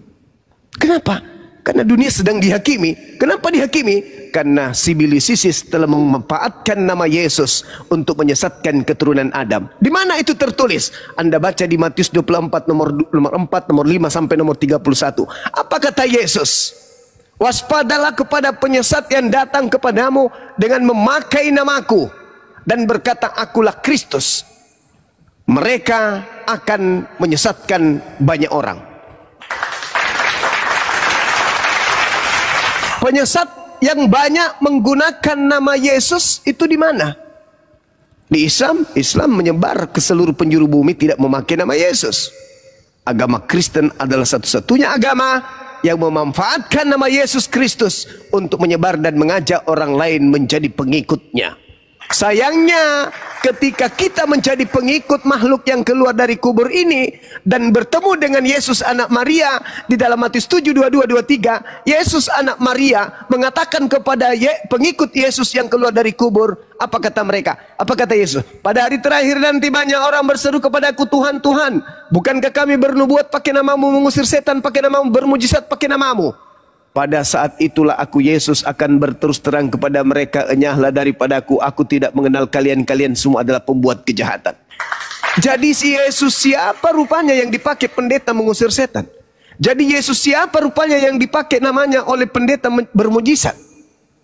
S2: Kenapa? Karena dunia sedang dihakimi. Kenapa dihakimi? Karena sibilisisis telah memanfaatkan nama Yesus untuk menyesatkan keturunan Adam. Di mana itu tertulis? Anda baca di Matius 24 nomor 4, nomor 5 sampai nomor 31. Apa kata Yesus? Waspadalah kepada penyesat yang datang kepadamu dengan memakai namaku dan berkata, akulah Kristus. Mereka akan menyesatkan banyak orang. Penyesat yang banyak menggunakan nama Yesus itu di mana? Di Islam. Islam menyebar ke seluruh penjuru bumi tidak memakai nama Yesus. Agama Kristen adalah satu-satunya agama yang memanfaatkan nama Yesus Kristus untuk menyebar dan mengajak orang lain menjadi pengikutnya. Sayangnya ketika kita menjadi pengikut makhluk yang keluar dari kubur ini dan bertemu dengan Yesus anak Maria di dalam Matius 7:22-23, Yesus anak Maria mengatakan kepada pengikut Yesus yang keluar dari kubur, apa kata mereka? Apa kata Yesus? Pada hari terakhir nanti banyak orang berseru kepadaku, Tuhan, Tuhan, bukankah kami bernubuat pakai namamu, mengusir setan pakai namamu, bermujizat pakai namamu? Pada saat itulah aku Yesus akan berterus terang kepada mereka, enyahlah daripadaku, aku tidak mengenal kalian, kalian semua adalah pembuat kejahatan. Jadi si Yesus siapa rupanya yang dipakai pendeta mengusir setan? Jadi Yesus siapa rupanya yang dipakai namanya oleh pendeta bermujizat?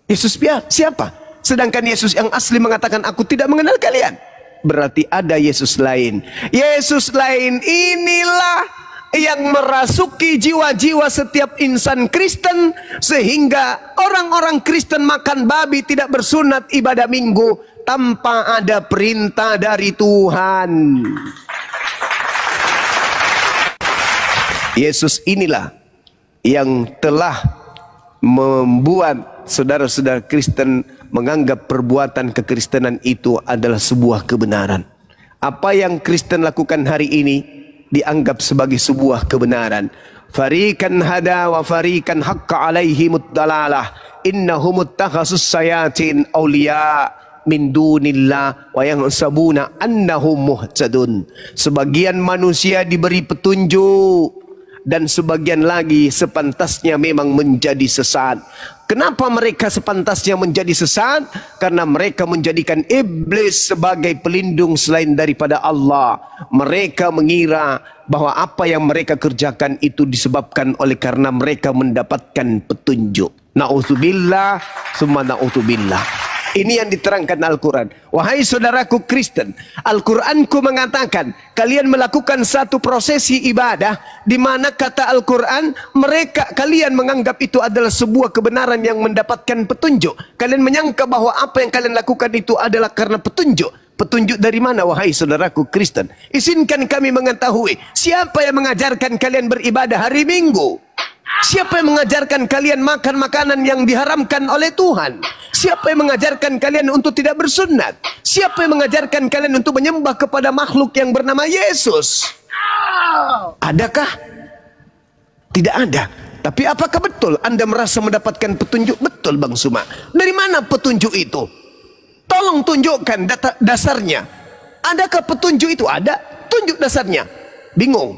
S2: Yesus siapa? Sedangkan Yesus yang asli mengatakan, aku tidak mengenal kalian. Berarti ada Yesus lain. Yesus lain inilah yang merasuki jiwa-jiwa setiap insan Kristen, sehingga orang-orang Kristen makan babi, tidak bersunat, ibadah minggu tanpa ada perintah dari Tuhan. Yesus inilah yang telah membuat saudara-saudara Kristen menganggap perbuatan kekristenan itu adalah sebuah kebenaran. Apa yang Kristen lakukan hari ini dianggap sebagai sebuah kebenaran. Farikan hada wa farikan haqqa alaihimud dalalah innahum ittakhasus sayatin awliya min dunillah wa yahsabuna annahum muhtadun. Sebagian manusia diberi petunjuk dan sebagian lagi sepantasnya memang menjadi sesat. Kenapa mereka sepantasnya menjadi sesat? Karena mereka menjadikan iblis sebagai pelindung selain daripada Allah. Mereka mengira bahwa apa yang mereka kerjakan itu disebabkan oleh karena mereka mendapatkan petunjuk. Na'udzubillah, summa na'udzubillah. Ini yang diterangkan Al-Quran. Wahai saudaraku Kristen, Al-Quranku mengatakan kalian melakukan satu prosesi ibadah di mana kata Al-Quran kalian menganggap itu adalah sebuah kebenaran yang mendapatkan petunjuk. Kalian menyangka bahwa apa yang kalian lakukan itu adalah karena petunjuk. Petunjuk dari mana wahai saudaraku Kristen? Izinkan kami mengetahui siapa yang mengajarkan kalian beribadah hari Minggu? Siapa yang mengajarkan kalian makan makanan yang diharamkan oleh Tuhan? Siapa yang mengajarkan kalian untuk tidak bersunat? Siapa yang mengajarkan kalian untuk menyembah kepada makhluk yang bernama Yesus? Adakah? Tidak ada. Tapi apakah betul Anda merasa mendapatkan petunjuk? Betul Bang Suma. Dari mana petunjuk itu? Tolong tunjukkan dasarnya. Adakah petunjuk itu? Ada. Tunjuk dasarnya. Bingung.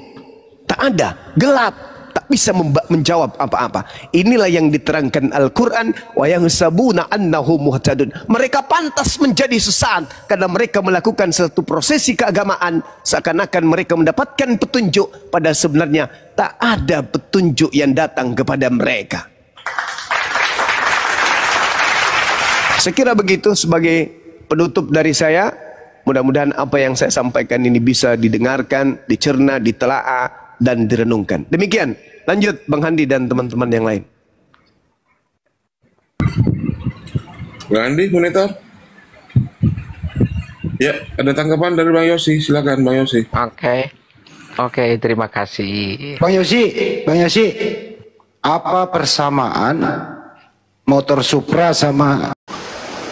S2: Tak ada. Gelap. Tak bisa menjawab apa-apa. Inilah yang diterangkan Al-Quran. Wa yahsabuna annahum muhtadun. Mereka pantas menjadi sesat karena mereka melakukan satu prosesi keagamaan seakan-akan mereka mendapatkan petunjuk, pada sebenarnya tak ada petunjuk yang datang kepada mereka. Sekira begitu sebagai penutup dari saya. Mudah-mudahan apa yang saya sampaikan ini bisa didengarkan, dicerna, ditelaah, dan direnungkan. Demikian. Lanjut Bang Handi dan teman-teman yang lain.
S8: Bang Andi, monitor. Ya, ada tanggapan dari Bang Yosi. Silakan Bang Yosi.
S9: Oke, terima kasih.
S6: Bang Yosi, apa persamaan motor Supra sama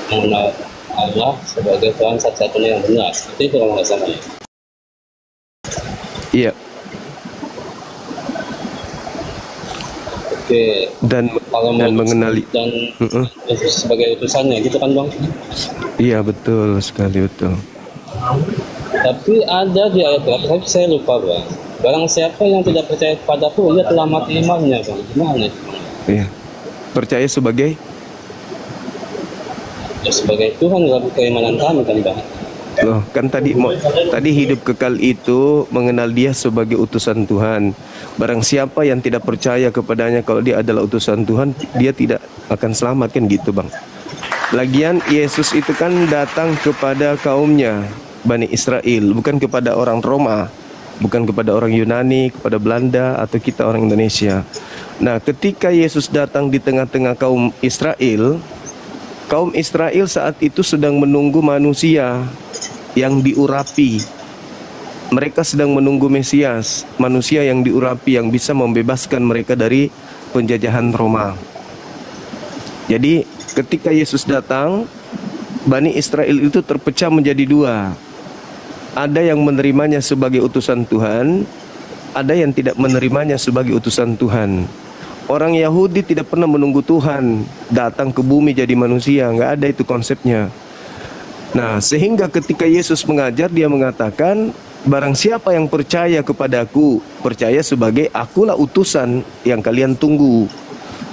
S10: mengenal Allah sebagai Tuhan satu-satunya yang benar? Seperti itu kalau nggak salah ya.
S2: Iya.
S10: Oke.
S2: Dan mengenali
S10: dan sebagai utusannya gitu kan Bang?
S2: Iya betul sekali, betul.
S10: Tapi ada di ayat terakhir, saya lupa Bang. Barang siapa yang tidak percaya kepadaku, ia telah mati imannya Bang. Gimana itu?
S2: Iya. Percaya sebagai?
S10: Ya, sebagai Tuhan dalam keimanan kami kan Bang.
S2: Loh, kan tadi hidup kekal itu mengenal dia sebagai utusan Tuhan. Barang siapa yang tidak percaya kepadanya kalau dia adalah utusan Tuhan, dia tidak akan selamat, kan gitu Bang. Lagian Yesus itu kan datang kepada kaumnya, Bani Israel, bukan kepada orang Roma, bukan kepada orang Yunani, kepada Belanda, atau kita orang Indonesia. Nah, ketika Yesus datang di tengah-tengah kaum Israel saat itu sedang menunggu manusia yang diurapi. Mereka sedang menunggu Mesias, manusia yang diurapi, yang bisa membebaskan mereka dari penjajahan Roma. Jadi ketika Yesus datang, Bani Israel itu terpecah menjadi dua. Ada yang menerimanya sebagai utusan Tuhan, ada yang tidak menerimanya sebagai utusan Tuhan. Orang Yahudi tidak pernah menunggu Tuhan datang ke bumi jadi manusia, nggak ada itu konsepnya. Nah, sehingga ketika Yesus mengajar, dia mengatakan, barang siapa yang percaya kepadaku, percaya sebagai akulah utusan yang kalian tunggu.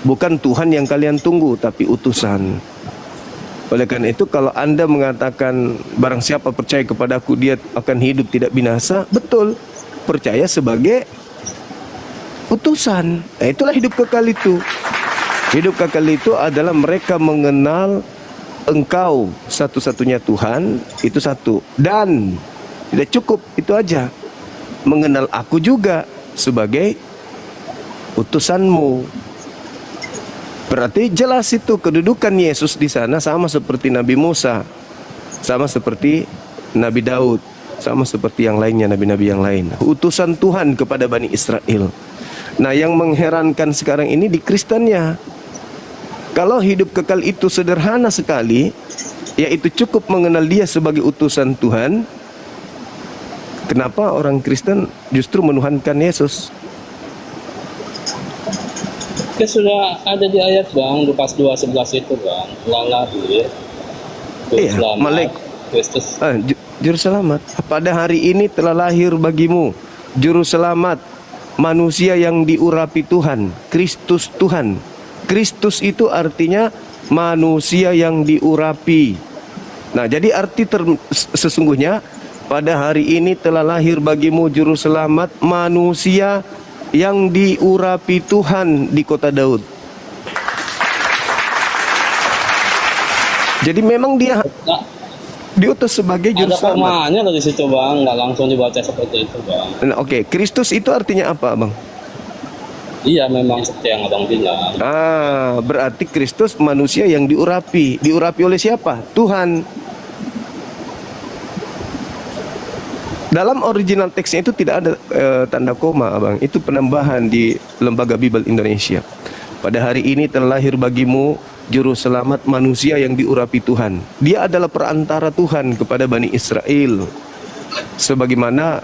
S2: Bukan Tuhan yang kalian tunggu, tapi utusan. Oleh karena itu, kalau Anda mengatakan barang siapa percaya kepadaku, dia akan hidup tidak binasa, betul. Percaya sebagai utusan. Nah, itulah hidup kekal itu. Hidup kekal itu adalah mereka mengenal Engkau satu-satunya Tuhan, itu satu. Dan tidak cukup itu aja, mengenal aku juga sebagai utusanmu. Berarti jelas itu kedudukan Yesus di sana sama seperti Nabi Musa, sama seperti Nabi Daud, sama seperti yang lainnya, nabi-nabi yang lain. Utusan Tuhan kepada Bani Israel. Nah, yang mengherankan sekarang ini di Kristennya. Kalau hidup kekal itu sederhana sekali, yaitu cukup mengenal dia sebagai utusan Tuhan, kenapa orang Kristen justru menuhankan Yesus?
S10: Ya sudah ada di ayat Bang, Lukas 2:11 itu Bang. Lalu ya.
S2: Iya, Malik
S10: Kristus.
S2: Juru selamat. Pada hari ini telah lahir bagimu juru selamat, manusia yang diurapi Tuhan, Kristus Tuhan. Kristus itu artinya manusia yang diurapi. Nah, jadi arti sesungguhnya pada hari ini telah lahir bagimu juru selamat, manusia yang diurapi Tuhan di kota Daud. Jadi memang dia diutus sebagai juru selamat.
S10: Ada komanya loh di situ Bang, nggak langsung dibaca seperti itu Bang.
S2: Nah, oke, Kristus itu artinya apa Bang?
S10: Iya, memang seperti yang Abang bilang.
S2: Berarti Kristus manusia yang diurapi. Diurapi oleh siapa? Tuhan. Dalam original teksnya itu tidak ada tanda koma, Abang. Itu penambahan di Lembaga Bible Indonesia. Pada hari ini telah lahir bagimu juru selamat, manusia yang diurapi Tuhan. Dia adalah perantara Tuhan kepada Bani Israel. Sebagaimana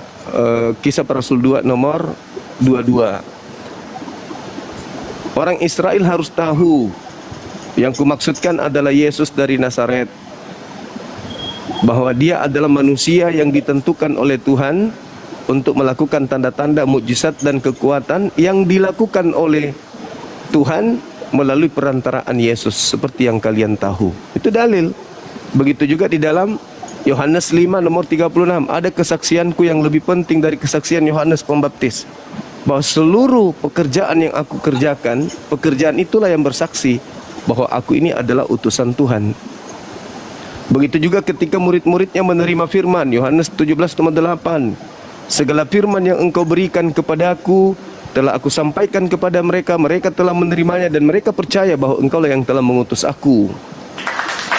S2: Kisah Para Rasul 2 nomor 22. Orang Israel harus tahu, yang kumaksudkan adalah Yesus dari Nazaret. bahwa dia adalah manusia yang ditentukan oleh Tuhan untuk melakukan tanda-tanda, mukjizat dan kekuatan yang dilakukan oleh Tuhan melalui perantaraan Yesus seperti yang kalian tahu. Itu dalil. Begitu juga di dalam Yohanes 5 nomor 36, ada kesaksianku yang lebih penting dari kesaksian Yohanes Pembaptis, bahwa seluruh pekerjaan yang aku kerjakan, pekerjaan itulah yang bersaksi bahwa aku ini adalah utusan Tuhan. Begitu juga ketika murid-muridnya menerima firman, Yohanes 17:8, segala firman yang engkau berikan kepadaku telah aku sampaikan kepada mereka, mereka telah menerimanya dan mereka percaya bahwa engkaulah yang telah mengutus aku.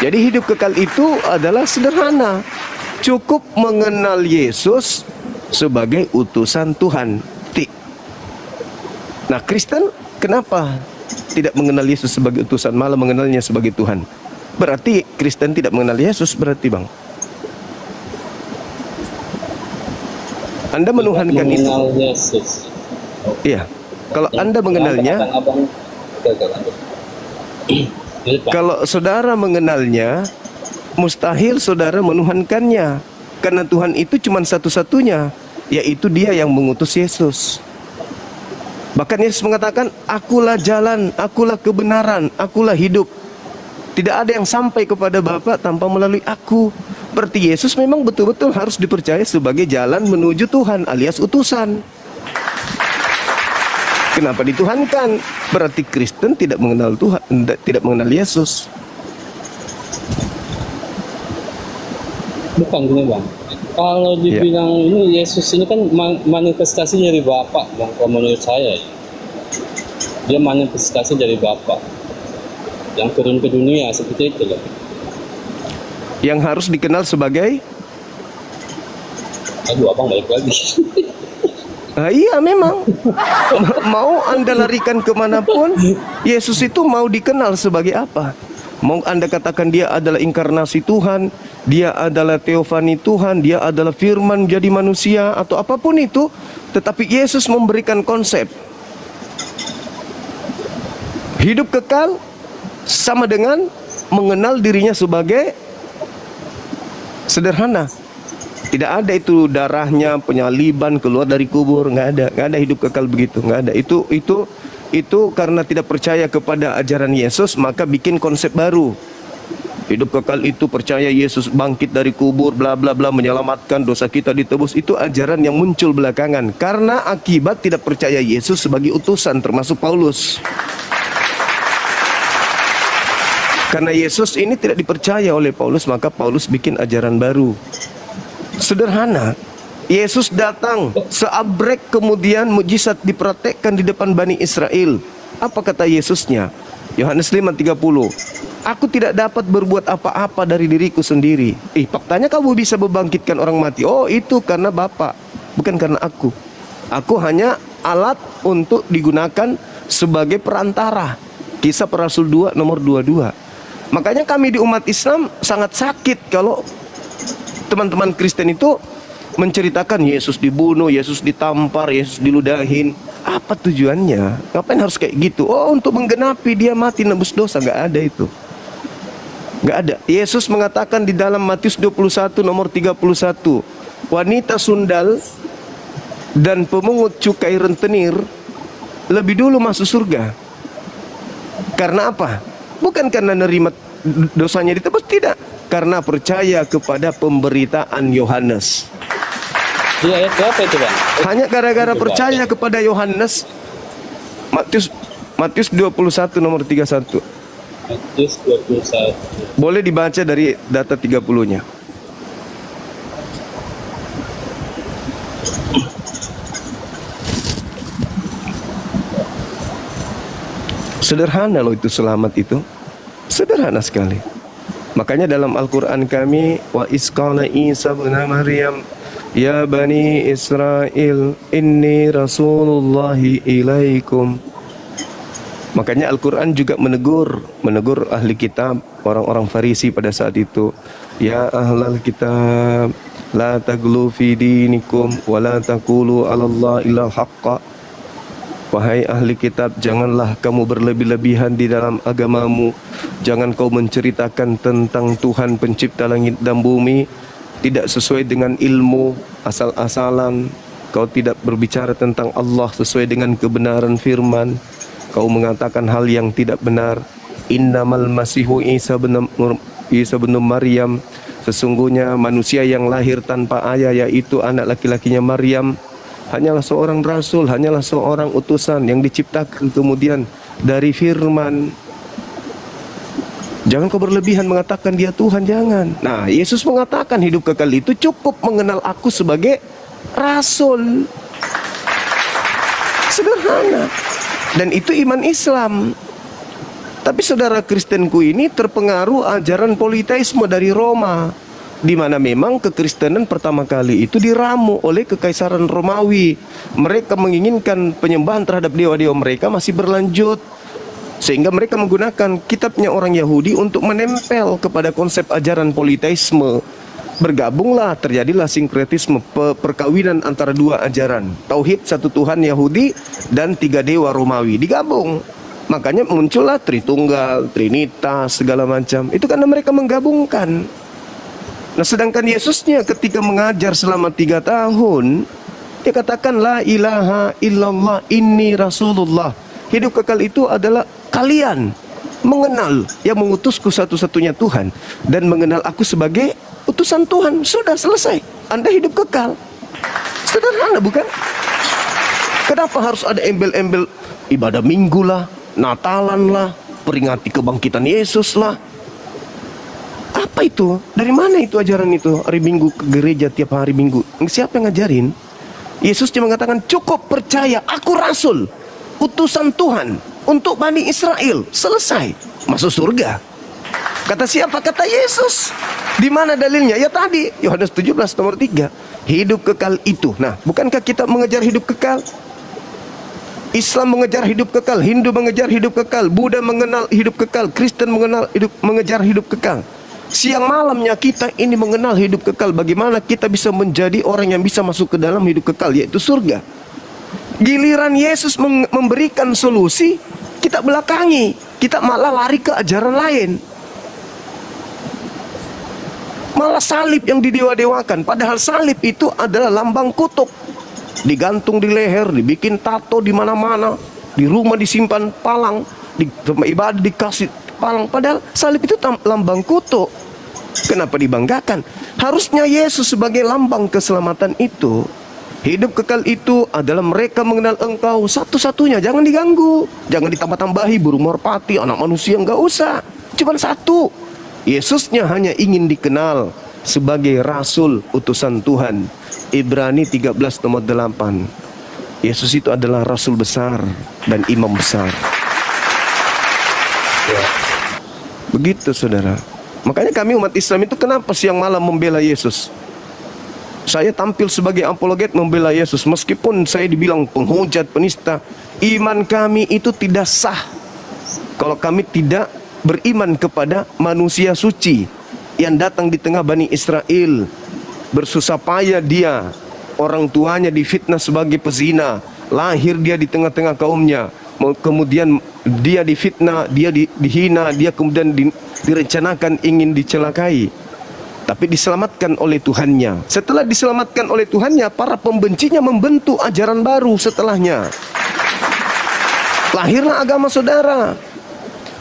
S2: Jadi hidup kekal itu adalah sederhana, cukup mengenal Yesus sebagai utusan Tuhan. Nah, Kristen kenapa tidak mengenal Yesus sebagai utusan, malah mengenalnya sebagai Tuhan? Berarti Kristen tidak mengenal Yesus, berarti Bang. Anda menuhankan itu.
S10: Yesus.
S2: Iya. Kalau Anda mengenalnya, kalau saudara mengenalnya, mustahil saudara menuhankannya. Karena Tuhan itu cuma satu-satunya, yaitu Dia yang mengutus Yesus. Bahkan Yesus mengatakan, akulah jalan, akulah kebenaran, akulah hidup. Tidak ada yang sampai kepada Bapa tanpa melalui aku. Berarti Yesus memang betul-betul harus dipercaya sebagai jalan menuju Tuhan alias utusan. Kenapa dituhankan? Berarti Kristen tidak mengenal Tuhan, tidak mengenal Yesus.
S10: Bukan gini Bang. Kalau dibilang ini Yesus ini kan manifestasi dari Bapa, Bang. Kalau menurut saya, dia manifestasi dari Bapa yang turun ke dunia seperti itu loh.
S2: Yang harus dikenal sebagai,
S10: aduh abang balik lagi.
S2: Iya memang. Mau Anda larikan kemanapun, Yesus itu mau dikenal sebagai apa? Mau Anda katakan Dia adalah inkarnasi Tuhan, Dia adalah teofani Tuhan, Dia adalah firman jadi manusia, atau apapun itu, tetapi Yesus memberikan konsep hidup kekal sama dengan mengenal dirinya sebagai sederhana. Tidak ada itu darahnya, penyaliban, keluar dari kubur, nggak ada hidup kekal begitu, nggak ada. Itu karena tidak percaya kepada ajaran Yesus, maka bikin konsep baru. Hidup kekal itu percaya Yesus bangkit dari kubur, bla bla bla, menyelamatkan, dosa kita ditebus. Itu ajaran yang muncul belakangan karena akibat tidak percaya Yesus sebagai utusan, termasuk Paulus. Karena Yesus ini tidak dipercaya oleh Paulus, maka Paulus bikin ajaran baru. Sederhana. Yesus datang, seabrek kemudian mukjizat dipraktekkan di depan Bani Israel. Apa kata Yesusnya? Yohanes 5:30. Aku tidak dapat berbuat apa-apa dari diriku sendiri. Faktanya kamu bisa membangkitkan orang mati. Oh, itu karena Bapa, bukan karena aku. Aku hanya alat untuk digunakan sebagai perantara. Kisah Para Rasul 2 nomor 22. Makanya kami di umat Islam sangat sakit kalau teman-teman Kristen itu menceritakan Yesus dibunuh, Yesus ditampar, Yesus diludahin. Apa tujuannya? Ngapain harus kayak gitu? Oh, untuk menggenapi Dia mati nebus dosa. Nggak ada itu. Nggak ada. Yesus mengatakan di dalam Matius 21 nomor 31, wanita sundal dan pemungut cukai rentenir lebih dulu masuk surga. Karena apa? Bukan karena nerima dosanya ditebus, tidak. Karena percaya kepada pemberitaan Yohanes.
S10: Iya, ayat berapa itu Bang?
S2: Hanya gara-gara percaya kepada Yohanes. Matius 21 nomor 31.
S10: Matius 21.
S2: Boleh dibaca dari data 30-nya. Sederhana loh itu, selamat itu. Sederhana sekali. Makanya dalam Al-Quran kami, wa isqala Isa bin Maryam, ya bani Israel, inni rasulullahi ilaikum. Makanya Al-Quran juga menegur ahli kitab, orang-orang Farisi pada saat itu. Ya ahlal kitab, la taglu fi dinikum, wa la taqulu ala Allah illa haqqa. Wahai ahli kitab, janganlah kamu berlebih-lebihan di dalam agamamu. Jangan kau menceritakan tentang Tuhan pencipta langit dan bumi tidak sesuai dengan ilmu, asal-asalan. Kau tidak berbicara tentang Allah sesuai dengan kebenaran firman. Kau mengatakan hal yang tidak benar. Innamal masihu Isa bin Maryam, sesungguhnya manusia yang lahir tanpa ayah, yaitu anak laki-lakinya Maryam, hanyalah seorang rasul, hanyalah seorang utusan yang diciptakan kemudian dari firman. Jangan kau berlebihan mengatakan dia Tuhan, jangan. Nah, Yesus mengatakan hidup kekal itu cukup mengenal aku sebagai rasul. Sederhana. Dan itu iman Islam. Tapi saudara, Kristenku ini terpengaruh ajaran politeisme dari Roma, di mana memang kekristenan pertama kali itu diramu oleh kekaisaran Romawi. Mereka menginginkan penyembahan terhadap dewa-dewa mereka masih berlanjut, sehingga mereka menggunakan kitabnya orang Yahudi untuk menempel kepada konsep ajaran politeisme. Bergabunglah, terjadilah sinkretisme, perkawinan antara dua ajaran, tauhid satu Tuhan Yahudi dan tiga dewa Romawi digabung. Makanya muncullah Tritunggal, Trinitas, segala macam. Itu karena mereka menggabungkan. Nah, sedangkan Yesusnya ketika mengajar selama 3 tahun, dia katakan la ilaha illallah inni rasulullah. Hidup kekal itu adalah kalian mengenal yang mengutusku satu-satunya Tuhan dan mengenal aku sebagai utusan Tuhan. Sudah selesai, Anda hidup kekal. Sederhana, bukan? Kenapa harus ada embel-embel ibadah minggu lah, Natalan lah, peringati kebangkitan Yesus lah? Apa itu? Dari mana itu ajaran itu? Hari Minggu ke gereja tiap hari Minggu. Siapa yang ngajarin? Yesus cuma mengatakan cukup percaya, aku rasul, utusan Tuhan untuk Bani Israel. Selesai, masuk surga. Kata siapa? Kata Yesus. Di mana dalilnya? Ya tadi, Yohanes 17 nomor 3. Hidup kekal itu. Nah, bukankah kita mengejar hidup kekal? Islam mengejar hidup kekal, Hindu mengejar hidup kekal, Buddha mengenal hidup kekal, Kristen mengejar hidup kekal. Siang malamnya kita ini mengenal hidup kekal. Bagaimana kita bisa menjadi orang yang bisa masuk ke dalam hidup kekal, yaitu surga. Giliran Yesus memberikan solusi, kita belakangi, kita malah lari ke ajaran lain. Malah salib yang didewa-dewakan, padahal salib itu adalah lambang kutuk. Digantung di leher, dibikin tato di mana-mana, di rumah disimpan palang, di tempat ibadah dikasih palang. Padahal salib itu lambang kutuk. Kenapa dibanggakan? Harusnya Yesus sebagai lambang keselamatan itu. Hidup kekal itu adalah mereka mengenal Engkau satu-satunya. Jangan diganggu, jangan ditambah-tambahi burung merpati, anak manusia, nggak usah. Cuma satu. Yesusnya hanya ingin dikenal sebagai rasul utusan Tuhan. Ibrani 13 nomor 8. Yesus itu adalah rasul besar dan imam besar. Begitu saudara. Makanya kami umat Islam itu kenapa siang malam membela Yesus? Saya tampil sebagai apologet membela Yesus, meskipun saya dibilang penghujat, penista. Iman kami itu tidak sah kalau kami tidak beriman kepada manusia suci yang datang di tengah Bani Israel. Bersusah payah dia, orang tuanya difitnah sebagai pezina, lahir dia di tengah-tengah kaumnya, kemudian dia difitnah, dia dihina, dia kemudian direncanakan ingin dicelakai, tapi diselamatkan oleh Tuhannya. Setelah diselamatkan oleh Tuhannya, para pembencinya membentuk ajaran baru setelahnya. Lahirlah agama saudara.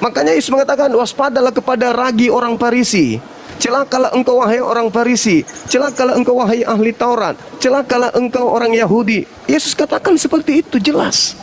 S2: Makanya Yesus mengatakan, waspadalah kepada ragi orang Farisi. Celakalah engkau wahai orang Farisi, celakalah engkau wahai ahli Taurat, celakalah engkau orang Yahudi. Yesus katakan seperti itu, jelas.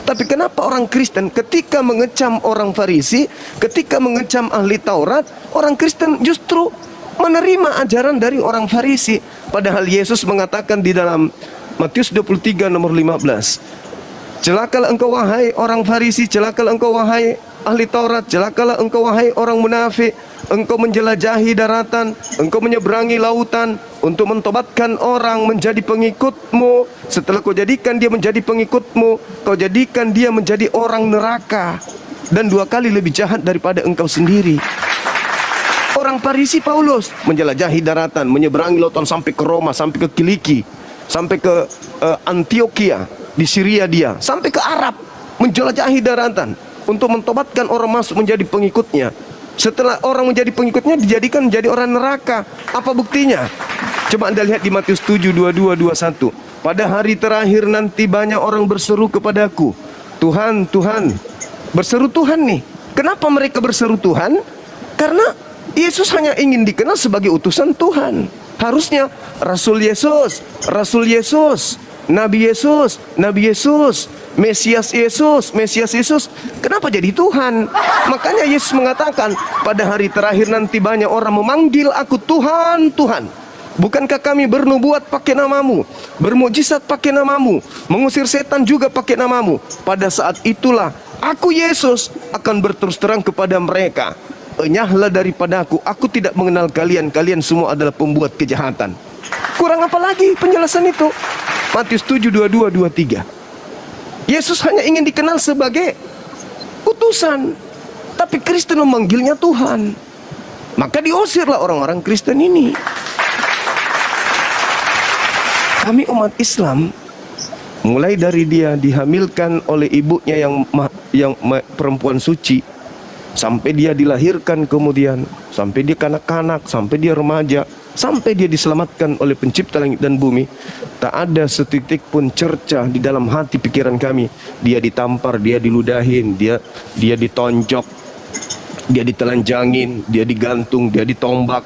S2: Tapi kenapa orang Kristen ketika mengecam orang Farisi, ketika mengecam ahli Taurat, orang Kristen justru menerima ajaran dari orang Farisi? Padahal Yesus mengatakan di dalam Matius 23 nomor 15, celakalah engkau wahai orang Farisi, celakalah engkau wahai ahli Taurat, celakalah engkau wahai orang munafik. Engkau menjelajahi daratan, engkau menyeberangi lautan untuk mentobatkan orang menjadi pengikutmu. Setelah kau jadikan dia menjadi pengikutmu, kau jadikan dia menjadi orang neraka, dan 2 kali lebih jahat daripada engkau sendiri. Orang Farisi Paulus menjelajahi daratan, menyeberangi lautan sampai ke Roma, sampai ke Kiliki, sampai ke Antioquia. di Syria dia, sampai ke Arab, menjelajahi daratan untuk mentobatkan orang masuk menjadi pengikutnya. Setelah orang menjadi pengikutnya, dijadikan menjadi orang neraka. Apa buktinya? Coba Anda lihat di Matius 7, 22, 21. Pada hari terakhir nanti banyak orang berseru kepadaku, Tuhan, Tuhan. Berseru Tuhan nih. Kenapa mereka berseru Tuhan? Karena Yesus hanya ingin dikenal sebagai utusan Tuhan. Harusnya Rasul Yesus, Rasul Yesus, Nabi Yesus, Nabi Yesus, Mesias Yesus, Mesias Yesus. Kenapa jadi Tuhan? Makanya Yesus mengatakan, pada hari terakhir nanti banyak orang memanggil aku Tuhan, Tuhan. Bukankah kami bernubuat pakai namamu, bermukjizat pakai namamu, mengusir setan juga pakai namamu? Pada saat itulah aku Yesus akan berterus terang kepada mereka, enyahlah daripadaku, aku tidak mengenal kalian, kalian semua adalah pembuat kejahatan. Kurang apa lagi penjelasan itu? Matius 7, 22, 23. Yesus hanya ingin dikenal sebagai utusan, tapi Kristen memanggilnya Tuhan. Maka diusirlah orang-orang Kristen ini. Kami umat Islam, mulai dari dia dihamilkan oleh ibunya yang perempuan suci, sampai dia dilahirkan, kemudian sampai dia kanak-kanak, sampai dia remaja, sampai dia diselamatkan oleh pencipta langit dan bumi, tak ada setitik pun cerca di dalam hati pikiran kami dia ditampar, dia diludahin, dia ditonjok, dia ditelanjangin, dia digantung, dia ditombak,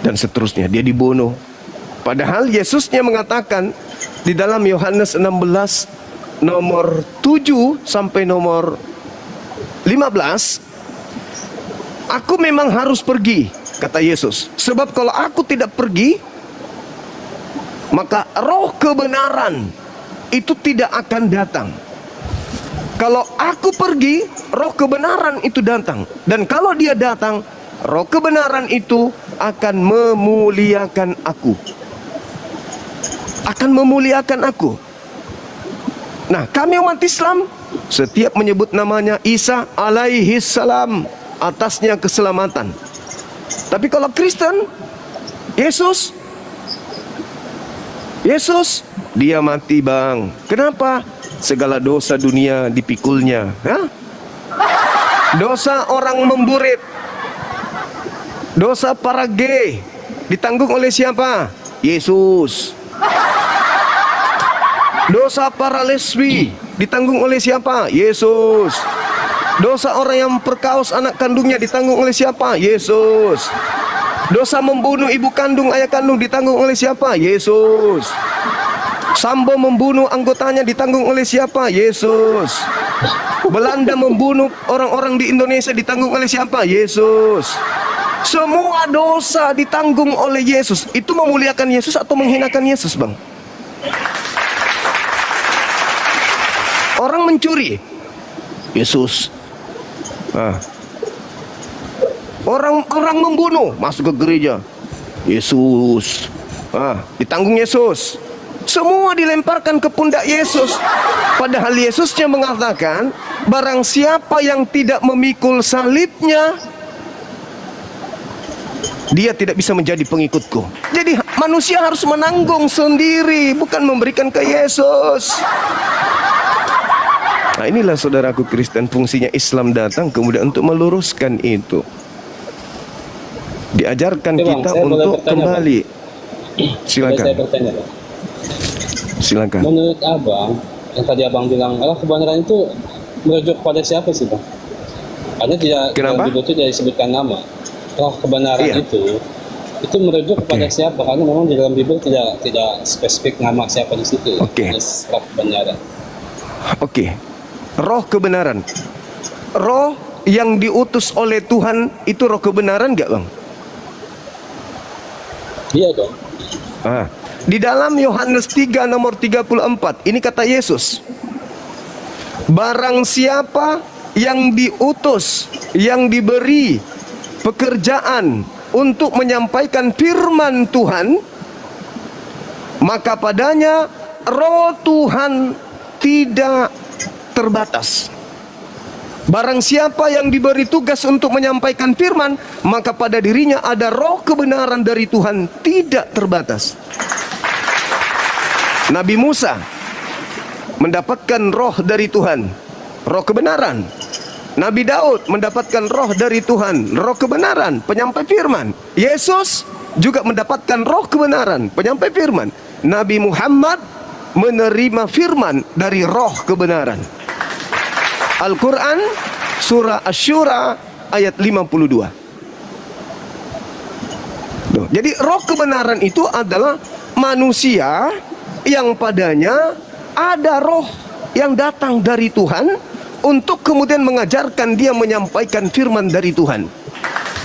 S2: dan seterusnya, dia dibunuh. Padahal Yesusnya mengatakan di dalam Yohanes 16 nomor 7 sampai nomor 15, aku memang harus pergi, kata Yesus. Sebab kalau aku tidak pergi, maka roh kebenaran itu tidak akan datang. Kalau aku pergi, roh kebenaran itu datang. Dan kalau dia datang, roh kebenaran itu akan memuliakan aku. Akan memuliakan aku. Nah, kami umat Islam setiap menyebut namanya Isa alaihi salam, atasnya keselamatan. Tapi kalau Kristen, Yesus, dia mati bang. Kenapa? Segala dosa dunia dipikulnya. Hah? Dosa orang memburit, dosa para gay ditanggung oleh siapa? Yesus. Dosa para lesbi ditanggung oleh siapa? Yesus. Dosa orang yang perkaos anak kandungnya ditanggung oleh siapa? Yesus. Dosa membunuh ibu kandung, ayah kandung ditanggung oleh siapa? Yesus. Sambo membunuh anggotanya ditanggung oleh siapa? Yesus. Belanda membunuh orang-orang di Indonesia ditanggung oleh siapa? Yesus. Semua dosa ditanggung oleh Yesus. Itu memuliakan Yesus atau menghinakan Yesus, bang? Orang mencuri, Yesus. Orang membunuh, masuk ke gereja, Yesus. Ditanggung Yesus. Semua dilemparkan ke pundak Yesus. Padahal Yesusnya mengatakan, barang siapa yang tidak memikul salibnya, dia tidak bisa menjadi pengikutku. Jadi manusia harus menanggung sendiri, bukan memberikan ke Yesus. Nah, inilah saudaraku Kristen, fungsinya Islam datang kemudian untuk meluruskan itu. Diajarkan
S10: Oke,
S2: kita
S10: Bang,
S2: untuk kembali. Silakan.
S10: Saya bertanya, Bang.
S2: Silakan.
S10: Menurut Abang, yang tadi Abang bilang, kebenaran itu merujuk kepada siapa sih, Bang? Karena dalam Bible itu tidak disebutkan nama. Roh kebenaran itu merujuk kepada siapa? Karena memang di dalam Bible tidak spesifik nama siapa di situ.
S2: Oke.
S10: Roh kebenaran.
S2: Oke. Roh kebenaran. Roh yang diutus oleh Tuhan itu roh kebenaran enggak, bang?
S10: Iya dong.
S2: Di dalam Yohanes 3 nomor 34, ini kata Yesus, barang siapa yang diutus, yang diberi pekerjaan untuk menyampaikan firman Tuhan, maka padanya roh Tuhan tidak terbatas. Barang siapa yang diberi tugas untuk menyampaikan firman, maka pada dirinya ada roh kebenaran dari Tuhan tidak terbatas. Nabi Musa mendapatkan roh dari Tuhan, roh kebenaran. Nabi Daud mendapatkan roh dari Tuhan, roh kebenaran, penyampai firman. Yesus juga mendapatkan roh kebenaran, penyampai firman. Nabi Muhammad menerima firman dari roh kebenaran. Al-Quran surah Asy-Syura ayat 52. Jadi roh kebenaran itu adalah manusia yang padanya ada roh yang datang dari Tuhan untuk kemudian mengajarkan dia menyampaikan firman dari Tuhan.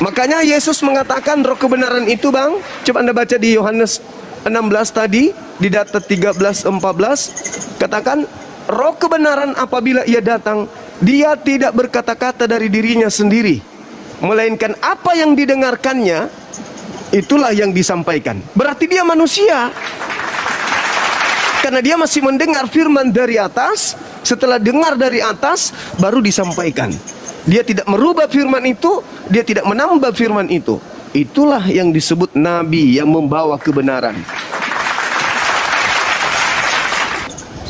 S2: Makanya Yesus mengatakan roh kebenaran itu, Bang, coba Anda baca di Yohanes 16 tadi, di data 13-14, katakan roh kebenaran apabila ia datang, dia tidak berkata-kata dari dirinya sendiri, melainkan apa yang didengarkannya, itulah yang disampaikan. Berarti dia manusia, karena dia masih mendengar firman dari atas. Setelah dengar dari atas, baru disampaikan. Dia tidak merubah firman itu, dia tidak menambah firman itu. Itulah yang disebut nabi yang membawa kebenaran.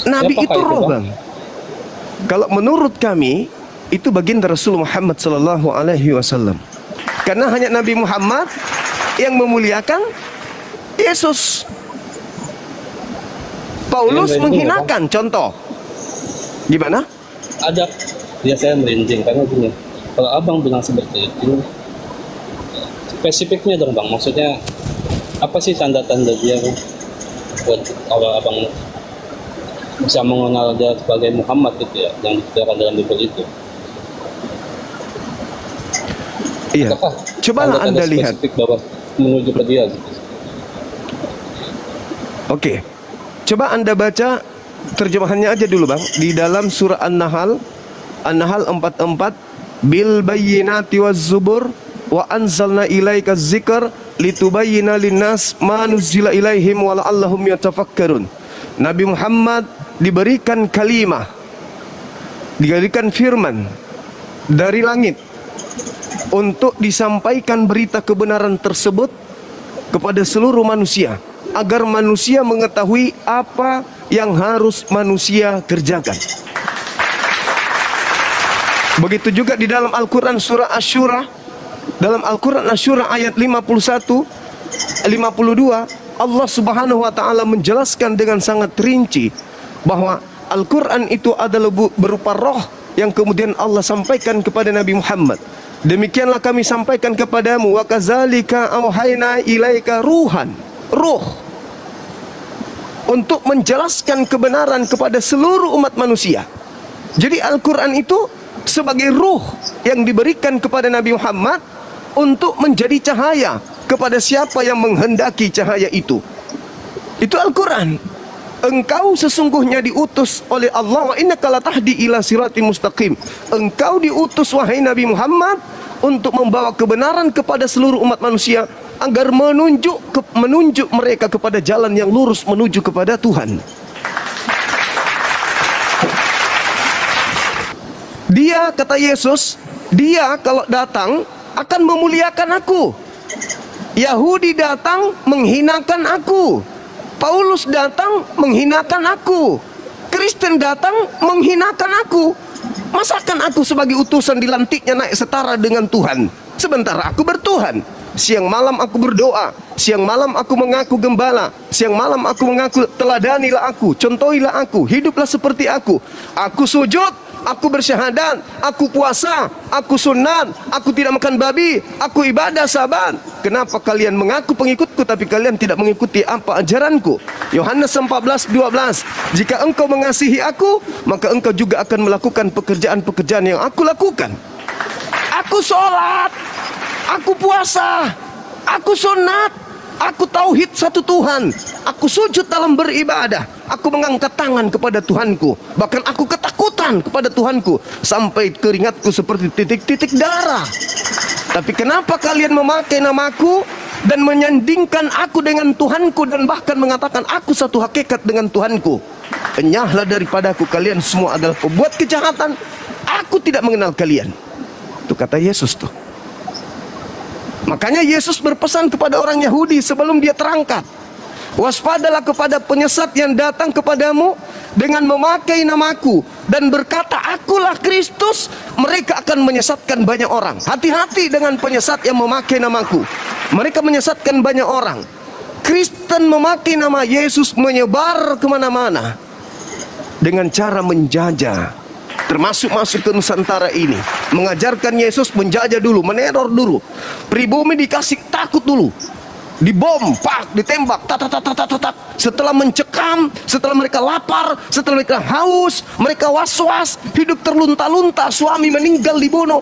S2: Nabi itu roh, Bang. Kalau menurut kami, itu baginda Rasul Muhammad sallallahu alaihi wasallam. Karena hanya Nabi Muhammad yang memuliakan Yesus. Paulus menghinakan, contoh. Gimana?
S10: Ada, ya saya merinding karena gini, kalau abang bilang seperti itu, spesifiknya dong bang, maksudnya apa sih tanda-tanda dia buat kalau abang bisa mengenal dia sebagai Muhammad gitu ya, yang dikatakan dalam Bible itu?
S2: Iya. Cobalah Anda lihat.
S10: Bahwa menuju ke dia gitu.
S2: Oke. Coba Anda baca terjemahannya aja dulu, Bang. Di dalam surah An-Nahl, An-Nahl 44, bil bayyinati waz zubur wa anzalna ilaika dzikr litubayyana linnas ma nuzila ilaihim wa la'allahum yatafakkarun. Nabi Muhammad diberikan kalimah, diberikan firman dari langit untuk disampaikan berita kebenaran tersebut kepada seluruh manusia, agar manusia mengetahui apa yang harus manusia kerjakan. Begitu juga di dalam Al-Quran surah Asy-Syura, dalam Al-Quran Asy-Syura ayat 51, 52, Allah Subhanahu wa taala menjelaskan dengan sangat rinci bahwa Al-Quran itu adalah berupa roh yang kemudian Allah sampaikan kepada Nabi Muhammad. Demikianlah kami sampaikan kepadamu, wa kadzalika auhayna ilaika ruhan, ruh, untuk menjelaskan kebenaran kepada seluruh umat manusia. Jadi Al-Quran itu sebagai ruh yang diberikan kepada Nabi Muhammad untuk menjadi cahaya kepada siapa yang menghendaki cahaya itu. Itu Al-Quran. Engkau sesungguhnya diutus oleh Allah, wa innaka latahdi ila siratim mustaqim. Engkau diutus wahai Nabi Muhammad untuk membawa kebenaran kepada seluruh umat manusia, agar menunjuk mereka kepada jalan yang lurus menuju kepada Tuhan. Dia, kata Yesus, dia kalau datang akan memuliakan aku. Yahudi datang menghinakan aku. Paulus datang menghinakan aku. Kristen datang menghinakan aku. Masakan aku sebagai utusan dilantiknya naik setara dengan Tuhan, sementara aku bertuhan. Siang malam aku berdoa, siang malam aku mengaku gembala, siang malam aku mengaku teladanilah aku, contohilah aku, hiduplah seperti aku. Aku sujud, aku bersyahadat, aku puasa, aku sunat, aku tidak makan babi, aku ibadah saban. Kenapa kalian mengaku pengikutku tapi kalian tidak mengikuti apa ajaranku? Yohanes 14:12. Jika engkau mengasihi aku, maka engkau juga akan melakukan pekerjaan-pekerjaan yang aku lakukan. Aku sholat, aku puasa, aku sunat, aku tauhid satu Tuhan, aku sujud dalam beribadah, aku mengangkat tangan kepada Tuhanku, bahkan aku ketakutan kepada Tuhanku sampai keringatku seperti titik-titik darah. Tapi kenapa kalian memakai namaku dan menyandingkan aku dengan Tuhanku, dan bahkan mengatakan aku satu hakikat dengan Tuhanku? Enyahlah daripadaku, kalian semua adalah pembuat kejahatan, aku tidak mengenal kalian. Itu kata Yesus tuh. Makanya Yesus berpesan kepada orang Yahudi sebelum dia terangkat, Waspadalah kepada penyesat yang datang kepadamu dengan memakai namaku dan berkata, akulah Kristus. Mereka akan menyesatkan banyak orang. Hati-hati dengan penyesat yang memakai namaku. Mereka menyesatkan banyak orang. Kristen memakai nama Yesus menyebar kemana-mana dengan cara menjajah, termasuk masuk ke Nusantara ini, mengajarkan Yesus menjajah dulu, meneror dulu. Pribumi dikasih takut dulu, dibom, pak, ditembak, tak. Setelah mencekam, setelah mereka lapar, setelah mereka haus, mereka was-was, hidup terlunta-lunta, suami meninggal dibunuh,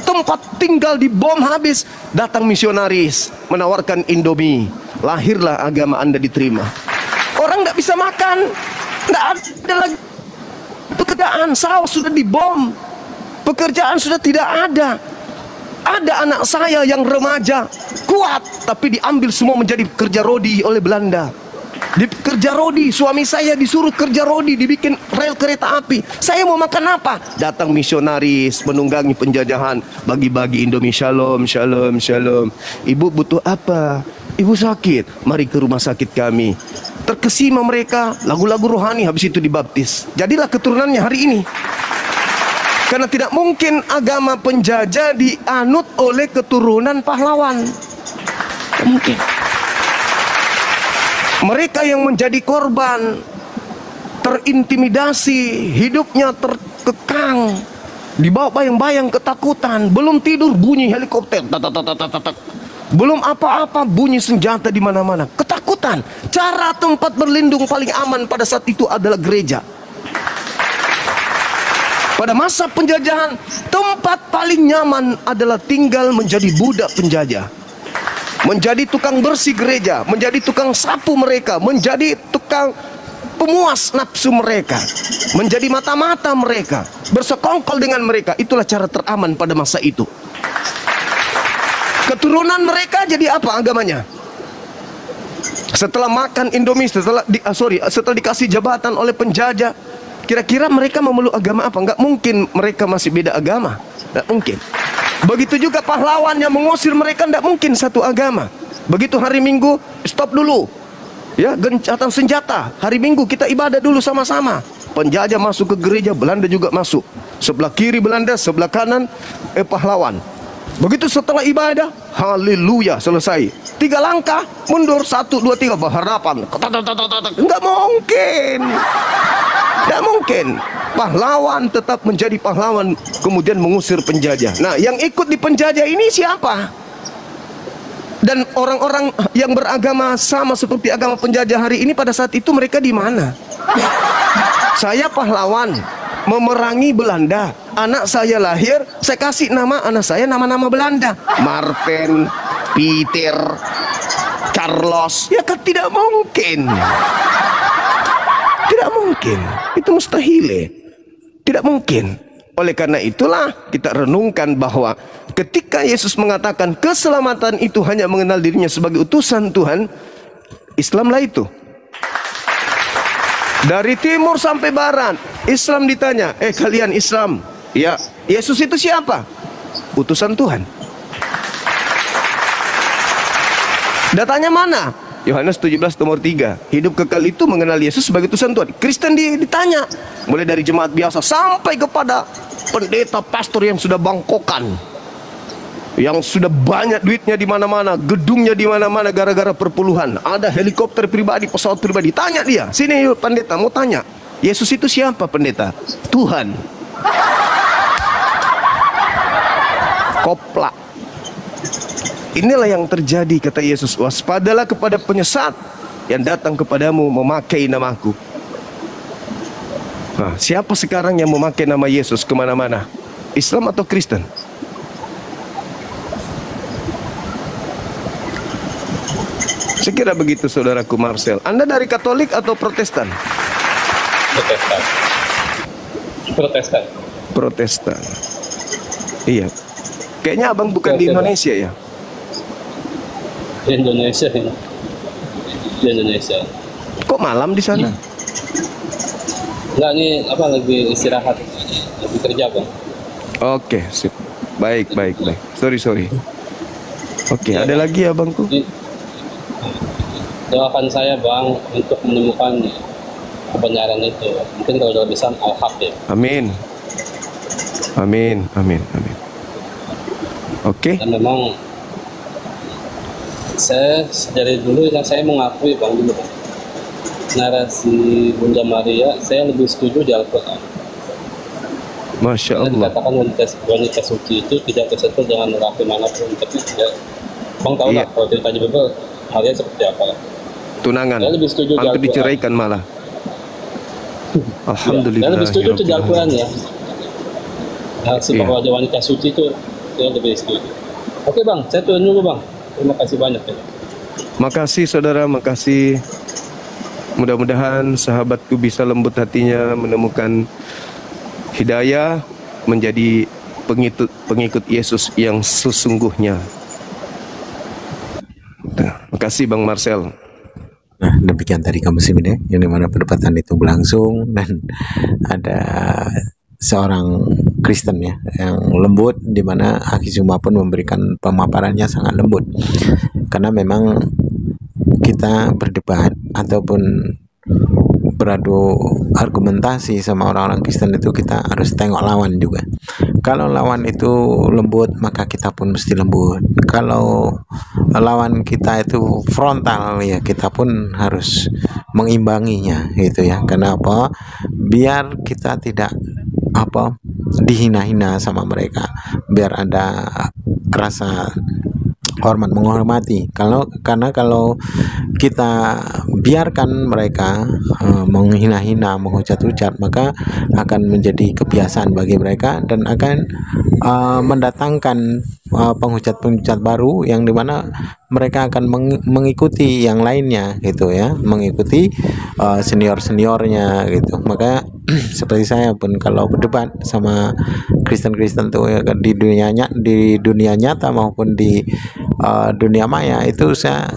S2: tempat tinggal dibom habis. Datang misionaris menawarkan Indomie, lahirlah agama Anda diterima. Orang nggak bisa makan, nggak ada lagi pekerjaan, sawah sudah dibom, pekerjaan sudah tidak ada. Ada anak saya yang remaja kuat, tapi diambil semua menjadi kerja rodi oleh Belanda. Di kerja rodi, suami saya disuruh kerja rodi, dibikin rel kereta api. Saya mau makan apa? Datang misionaris menunggangi penjajahan, bagi-bagi Indomie. Shalom, shalom, shalom. Ibu butuh apa? Ibu sakit, mari ke rumah sakit kami. Terkesima mereka, lagu-lagu rohani, habis itu dibaptis. Jadilah keturunannya hari ini. Karena tidak mungkin agama penjajah dianut oleh keturunan pahlawan. Tidak mungkin. Mereka yang menjadi korban, terintimidasi, hidupnya terkekang, dibawa bayang-bayang ketakutan, belum tidur bunyi helikopter, belum apa-apa bunyi senjata di mana-mana, ketakutan. Cara tempat berlindung paling aman pada saat itu adalah gereja. Pada masa penjajahan, tempat paling nyaman adalah tinggal menjadi budak penjajah, menjadi tukang bersih gereja, menjadi tukang sapu mereka, menjadi tukang pemuas nafsu mereka, menjadi mata-mata mereka, bersekongkol dengan mereka. Itulah cara teraman pada masa itu. Keturunan mereka jadi apa agamanya? Setelah makan Indomie, setelah dikasih jabatan oleh penjajah, kira-kira mereka memeluk agama apa? Enggak mungkin mereka masih beda agama. Enggak mungkin. Begitu juga pahlawan yang mengusir mereka, enggak mungkin satu agama. Begitu hari Minggu, stop dulu. Ya, gencatan senjata. Hari Minggu kita ibadah dulu sama-sama. Penjajah masuk ke gereja, Belanda juga masuk. Sebelah kiri Belanda, sebelah kanan pahlawan. Begitu setelah ibadah, haleluya, selesai. 3 langkah, mundur, 1, 2, 3, berhadapan. Enggak mungkin. Tidak mungkin. Pahlawan tetap menjadi pahlawan, kemudian mengusir penjajah. Nah, yang ikut di penjajah ini siapa? Dan orang-orang yang beragama sama seperti agama penjajah hari ini pada saat itu mereka di mana? Saya pahlawan memerangi Belanda. Anak saya lahir, saya kasih nama anak saya nama-nama Belanda. Martin, Peter, Carlos. Ya kan tidak mungkin. Tidak mungkin. Itu mustahil. Tidak mungkin. Oleh karena itulah kita renungkan bahwa ketika Yesus mengatakan keselamatan itu hanya mengenal dirinya sebagai utusan Tuhan, Islamlah itu. Dari timur sampai barat, Islam ditanya, kalian Islam? Ya, Yesus itu siapa? Utusan Tuhan. Datanya mana? Yohanes 17 nomor 3. Hidup kekal itu mengenal Yesus sebagai utusan Tuhan. Kristen ditanya, mulai dari jemaat biasa sampai kepada pendeta pastor yang sudah bangkokan, yang sudah banyak duitnya di mana-mana, gedungnya di mana-mana gara-gara perpuluhan. Ada helikopter pribadi, pesawat pribadi. Tanya dia, sini yuk pendeta, mau tanya, Yesus itu siapa pendeta? Tuhan. Koplak. Inilah yang terjadi, kata Yesus. Waspadalah kepada penyesat yang datang kepadamu memakai namaku. Nah, siapa sekarang yang memakai nama Yesus kemana-mana? Islam atau Kristen? Saya kira begitu, saudaraku Marcel. Anda dari Katolik atau Protestan?
S10: Protestan. Protestan.
S2: Protestan. Iya. Kayaknya abang bukan di Indonesia ya?
S10: Di Indonesia ini. Di Indonesia.
S2: Kok malam di sana?
S10: Enggak, nih apa lagi istirahat, lagi kerja bang.
S2: Oke, sip. Baik. Sorry. Oke, ada lagi abangku?
S10: doakan saya bang untuk menemukan kebenaran itu. Mungkin kalau udah bisa al-haq ya.
S2: Amin. Amin. Amin. Amin. Oke.
S10: Dan memang saya dari dulu yang saya mengakui bang dulu bang, narasi Bunda Maria saya lebih setuju di Al-Quran.
S2: Masya Allah.
S10: Dikatakan wanita suci itu tidak tersentuh dengan lelaki manapun, tapi tidak. Bang tahu nggak kalau cerita di Bible Maria seperti apa?
S2: Tunangan.
S10: Saya lebih setuju
S2: hampir diceraikan malah. Alhamdulillah.
S10: Saya lebih setuju itu di Al-Quran ya. Si bahwa ada wanita suci itu saya lebih setuju. Oke bang, saya turun dulu bang. Terima kasih banyak ya.
S2: Makasih saudara, makasih. Mudah-mudahan sahabatku bisa lembut hatinya menemukan hidayah menjadi pengikut Yesus yang sesungguhnya. Makasih Bang Marcel.
S4: Nah, demikian tadi kamu muslimin ya, yang dimana perdebatan itu berlangsung dan ada seorang Kristen ya yang lembut, dimana Akhi Zuma pun memberikan pemaparannya sangat lembut, karena memang kita berdebat ataupun beradu argumentasi sama orang-orang Kristen itu kita harus tengok lawan juga. Kalau lawan itu lembut maka kita pun mesti lembut. Kalau lawan kita itu frontal ya kita pun harus mengimbanginya gitu ya. Karena apa? Biar kita tidak dihina-hina sama mereka, biar ada rasa hormat menghormati. Karena kalau kita biarkan mereka menghina-hina, menghujat-hujat, maka akan menjadi kebiasaan bagi mereka dan akan mendatangkan penghujat-penghujat baru yang dimana mereka akan mengikuti yang lainnya gitu ya, mengikuti senior-seniornya gitu. Maka seperti saya pun kalau berdebat sama Kristen-Kristen tuh ya, di dunia nyata maupun di dunia maya itu saya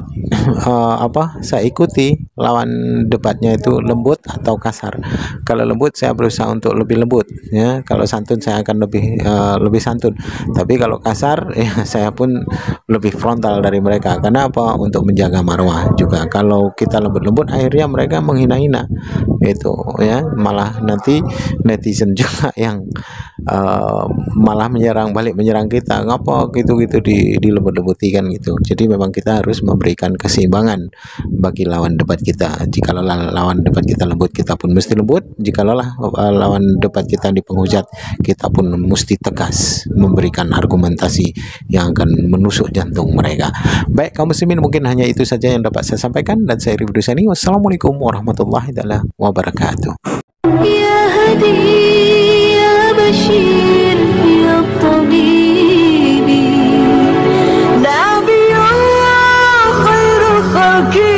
S4: saya ikuti lawan debatnya itu lembut atau kasar. Kalau lembut saya berusaha untuk lebih lembut ya, kalau santun saya akan lebih santun, tapi kalau kasar ya saya pun lebih frontal dari mereka. Karena apa? Untuk menjaga marwah juga. Kalau kita lembut-lembut akhirnya mereka menghina-hina itu ya, malah nanti netizen juga yang malah balik menyerang kita, ngapa gitu-gitu dilembut-lembuti kan gitu. Jadi memang kita harus memberikan keseimbangan bagi lawan debat kita. Jika lawan debat kita lembut, kita pun mesti lembut. Jika lawan debat kita di penghujat, kita pun mesti tegas memberikan argumentasi yang akan menusuk jantung mereka. Baik kaum muslimin, mungkin hanya itu saja yang dapat saya sampaikan, dan saya Rifdus Sani. Wassalamualaikum warahmatullahi wabarakatuh.
S3: Ya Hadi, ya Bashir, ya Tabibi, Nabi Allah khairul khalqi